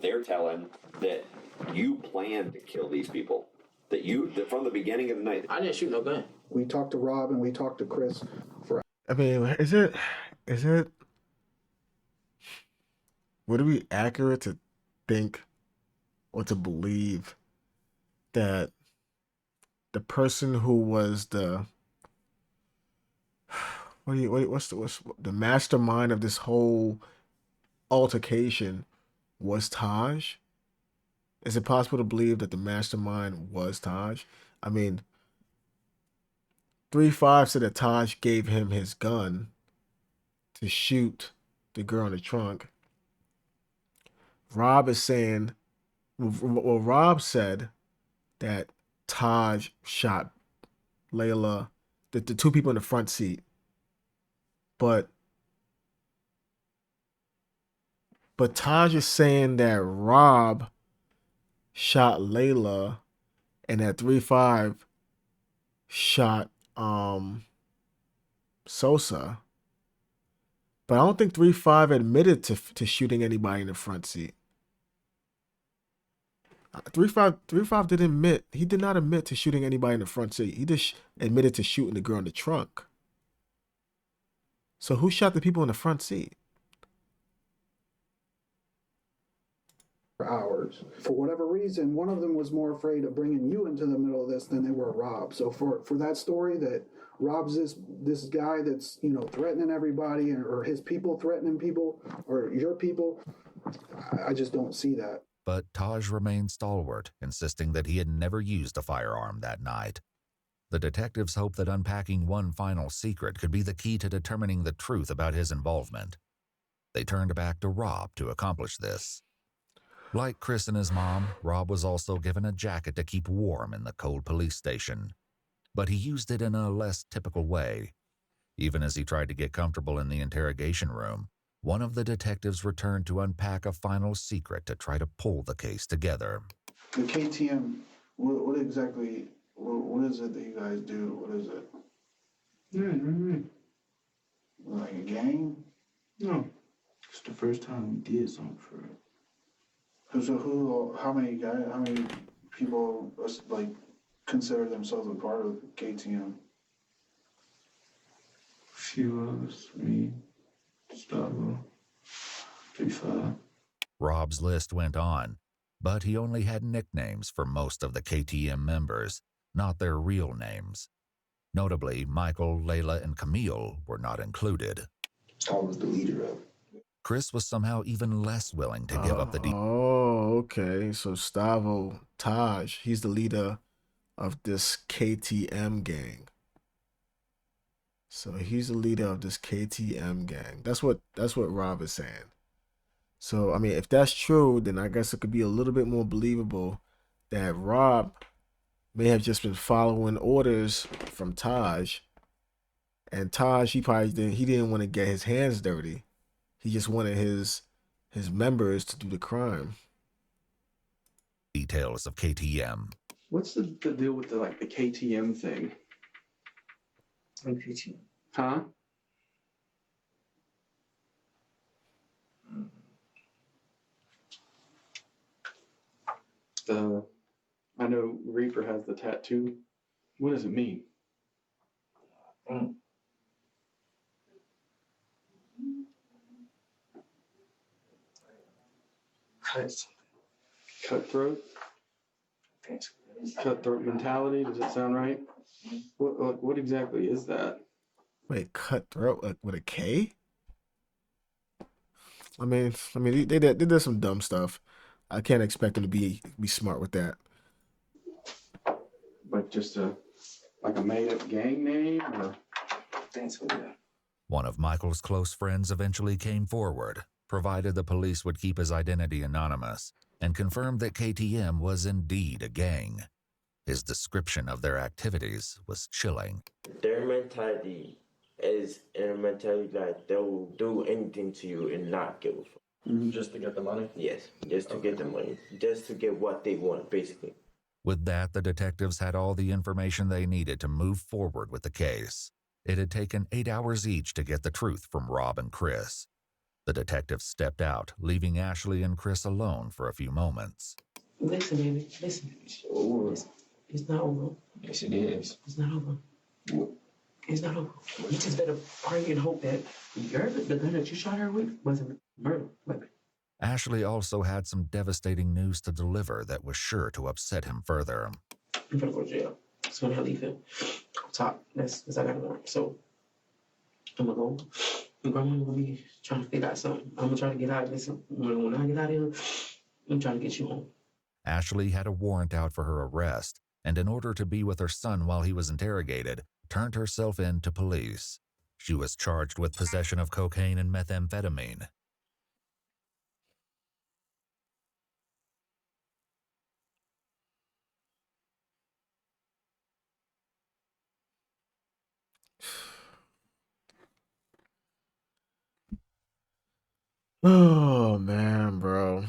they're telling that you planned to kill these people. That from the beginning of the night. I didn't shoot no gun. We talked to Rob and we talked to Chris for. I mean, would it be accurate to think or to believe that the person who was the what's the mastermind of this whole altercation was Taj? Is it possible to believe that the mastermind was Taj? I mean, 3-5 said that Taj gave him his gun to shoot the girl in the trunk. Rob is saying, well, Rob said that Taj shot Layla, the two people in the front seat. But Taj is saying that Rob shot Layla and that 3-5 shot Sosa. But I don't think 3-5 admitted to shooting anybody in the front seat. 3-5 didn't admit. He did not admit to shooting anybody in the front seat. He just admitted to shooting the girl in the trunk. So who shot the people in the front seat? Hours. For whatever reason, one of them was more afraid of bringing you into the middle of this than they were Rob. So for that story that Rob's this guy that's, threatening everybody or his people threatening people or your people, I just don't see that. But Taj remained stalwart, insisting that he had never used a firearm that night. The detectives hoped that unpacking one final secret could be the key to determining the truth about his involvement. They turned back to Rob to accomplish this. Like Chris and his mom, Rob was also given a jacket to keep warm in the cold police station. But he used it in a less typical way. Even as he tried to get comfortable in the interrogation room, one of the detectives returned to unpack a final secret to try to pull the case together. The KTM, what exactly, what is it that you guys do? What is it? Like a gang? No. It's the first time we did something for it. So how many people consider themselves a part of KTM? Few of us, me, Gustavo, 3-5. Rob's list went on, but he only had nicknames for most of the KTM members, not their real names. Notably, Michael, Layla, and Camille were not included. I was the leader of it. Chris was somehow even less willing to give up the Oh, okay. So Stavo, Taj, he's the leader of this KTM gang. So he's the leader of this KTM gang. That's what Rob is saying. So I mean, if that's true, then I guess it could be a little bit more believable that Rob may have just been following orders from Taj, and Taj he didn't want to get his hands dirty. He just wanted his members to do the crime. Details of KTM. What's the deal with the KTM thing? KTM. Huh? I know Reaper has the tattoo. What does it mean? Cutthroat? Cutthroat mentality? Does that sound right? What exactly is that? Wait, cutthroat with a K? I mean, they did some dumb stuff. I can't expect them to be smart with that. Like just a made up gang name, or? One of Michael's close friends eventually came forward, provided the police would keep his identity anonymous, and confirmed that KTM was indeed a gang. His description of their activities was chilling. Their mentality is a mentality that they will do anything to you and not give a fuck. Just to get the money? Yes, just to get the money. Just to get what they want, basically. With that, the detectives had all the information they needed to move forward with the case. It had taken 8 hours each to get the truth from Rob and Chris. The detectives stepped out, leaving Ashley and Chris alone for a few moments. Listen, baby, listen. It's not over. Yes, it is. It's not over. It's not over. You just better pray and hope that the gun that you shot her with wasn't a murder weapon. Ashley also had some devastating news to deliver that was sure to upset him further. I'm gonna go to jail. So when I leave him on top, that's I got to warrant. So I'm gonna go. My grandma gonna be trying to figure out something. I'm gonna try to get out of this. When I get out of here, I'm trying to get you home. Ashley had a warrant out for her arrest, and in order to be with her son while he was interrogated, turned herself in to police. She was charged with possession of cocaine and methamphetamine. Oh man, bro.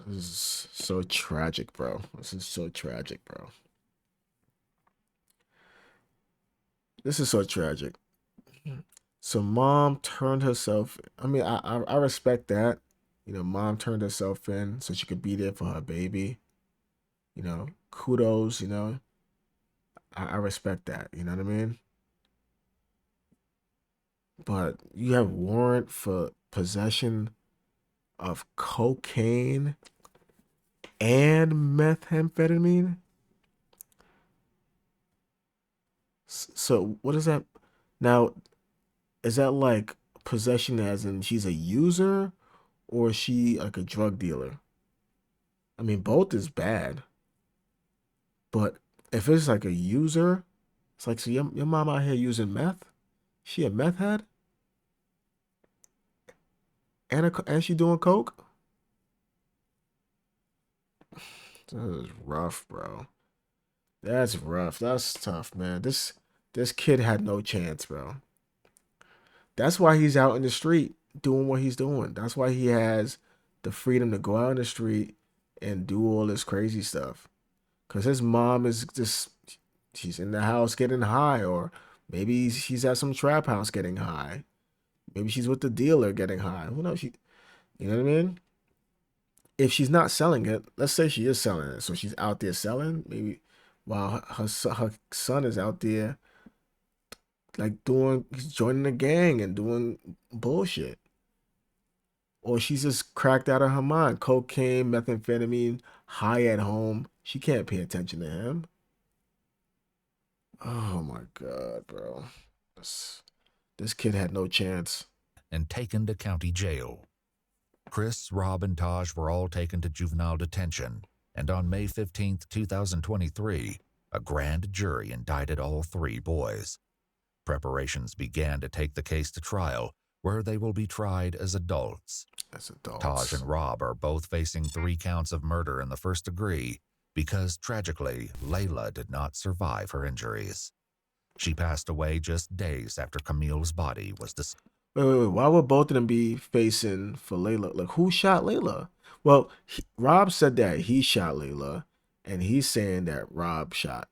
This is so tragic, bro. This is so tragic, bro. This is so tragic. So mom turned herself. I mean, I respect that. You know, mom turned herself in so she could be there for her baby. You know, kudos. You know, I respect that. You know what I mean? But you have warrant for possession of cocaine and methamphetamine. So what is that? Now, is that like possession as in she's a user, or is she like a drug dealer? I mean, both is bad. But if it's like a user, it's like, so your mom out here using meth? She a meth head? And she doing coke? That is rough, bro. That's rough. That's tough, man. This kid had no chance, bro. That's why he's out in the street doing what he's doing. That's why he has the freedom to go out in the street and do all this crazy stuff. Because his mom is just, she's in the house getting high, or maybe she's at some trap house getting high. Maybe she's with the dealer getting high. Who knows? You know what I mean? If she's not selling it, let's say she is selling it. So she's out there selling, maybe while her son is out there like joining a gang and doing bullshit. Or she's just cracked out of her mind. Cocaine, methamphetamine, high at home. She can't pay attention to him. Oh my God, bro. This kid had no chance. And taken to county jail. Chris, Rob, and Taj were all taken to juvenile detention. and on May 15, 2023, a grand jury indicted all 3 boys. Preparations began to take the case to trial, where they will be tried as adults. Taj and Rob are both facing 3 counts of murder in the first degree because, tragically, Layla did not survive her injuries. She passed away just days after Camille's body was discovered. Wait. Why would both of them be facing for Layla? Like, who shot Layla? Well, Rob said that he shot Layla, and he's saying that Rob shot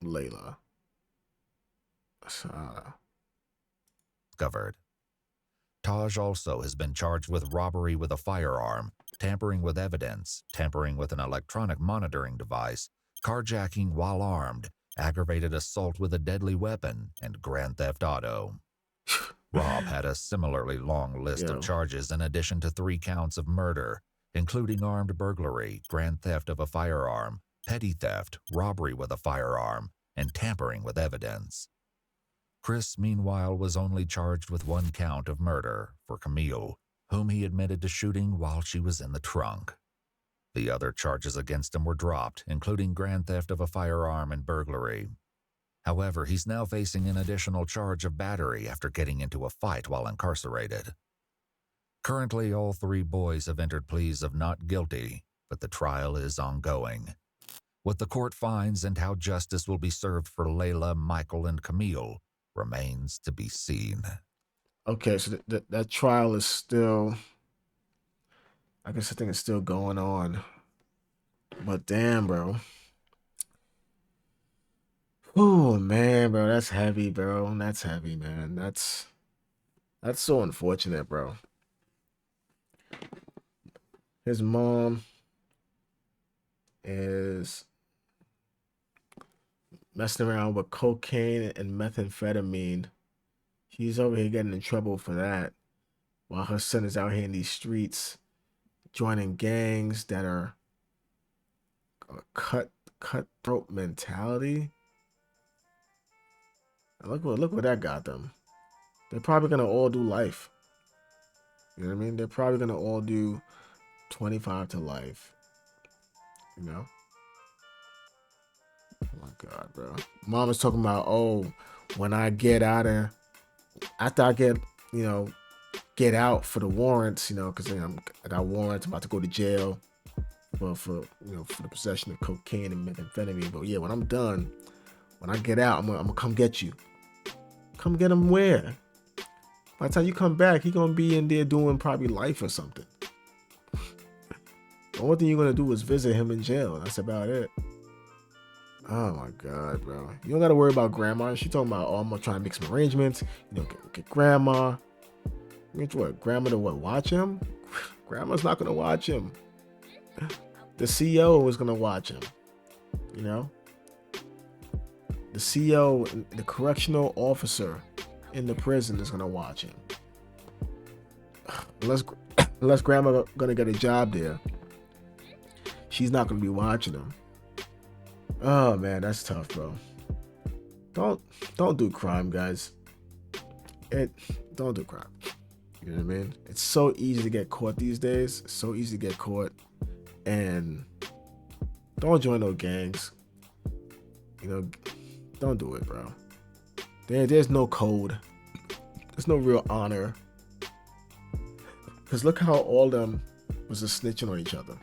Layla. Discovered. Taj also has been charged with robbery with a firearm, tampering with evidence, tampering with an electronic monitoring device, carjacking while armed, aggravated assault with a deadly weapon, and grand theft auto. Rob had a similarly long list of charges in addition to 3 counts of murder, including armed burglary, grand theft of a firearm, petty theft, robbery with a firearm, and tampering with evidence. Chris, meanwhile, was only charged with 1 count of murder for Camille, whom he admitted to shooting while she was in the trunk. The other charges against him were dropped, including grand theft of a firearm and burglary. However, he's now facing an additional charge of battery after getting into a fight while incarcerated. Currently, all 3 boys have entered pleas of not guilty, but the trial is ongoing. What the court finds and how justice will be served for Layla, Michael, and Camille remains to be seen. Okay, so that trial is still, I guess I think it's still going on. But damn, bro. Oh man, bro, that's heavy, bro. That's heavy, man. That's so unfortunate, bro. His mom is messing around with cocaine and methamphetamine. She's over here getting in trouble for that, while her son is out here in these streets, joining gangs that are a cutthroat mentality. And look what that got them. They're probably gonna all do life. You know what I mean? They're probably gonna all do 25 to life. You know? Oh my God, bro. Mom is talking about, oh, when I get out of, after I get, get out for the warrants, because I got warrants, I'm about to go to jail for the possession of cocaine and methamphetamine. But yeah, when I'm done, when I get out, I'm gonna come get you. Come get him where? By the time you come back, he gonna be in there doing probably life or something. The only thing you're gonna do is visit him in jail. That's about it. Oh my God, bro. You don't gotta worry about grandma. She talking about, oh, I'm gonna try and make some arrangements. Get grandma. Get what? Grandma to what? Watch him? Grandma's not gonna watch him. The CO is gonna watch him. The CO, the correctional officer in the prison, is gonna watch him. Unless grandma gonna get a job there, she's not gonna be watching him. Oh man, that's tough, bro. Don't do crime, guys. Don't do crime. You know what I mean? It's so easy to get caught these days. It's so easy to get caught. And don't join no gangs. Don't do it, bro. There's no code. There's no real honor. Because look how all of them was just snitching on each other.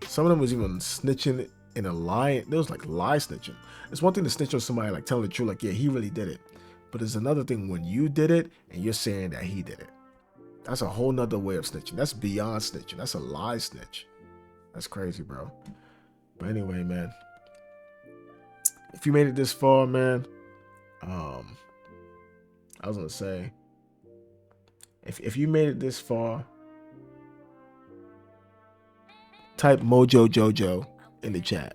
Some of them was even snitching in a lie. There was like lie snitching. It's one thing to snitch on somebody, like telling the truth, like, yeah, he really did it. But it's another thing when you did it and you're saying that he did it. That's a whole nother way of snitching. That's beyond snitching. That's a lie snitch. That's crazy, bro. But anyway, man. If you made it this far, man, I was gonna say, if you made it this far, type Mojo Jojo in the chat.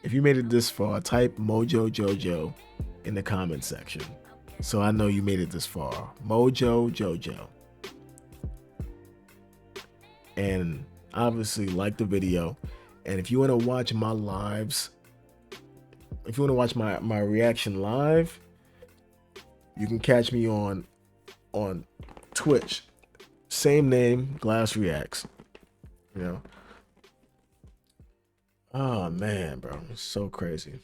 If you made it this far, type Mojo Jojo in the comment section, so I know you made it this far. Mojo Jojo. And obviously like the video. And if you want to watch my lives, if you want to watch my reaction live, you can catch me on Twitch Same name, Glass reacts. You know. Oh man, bro, it's so crazy.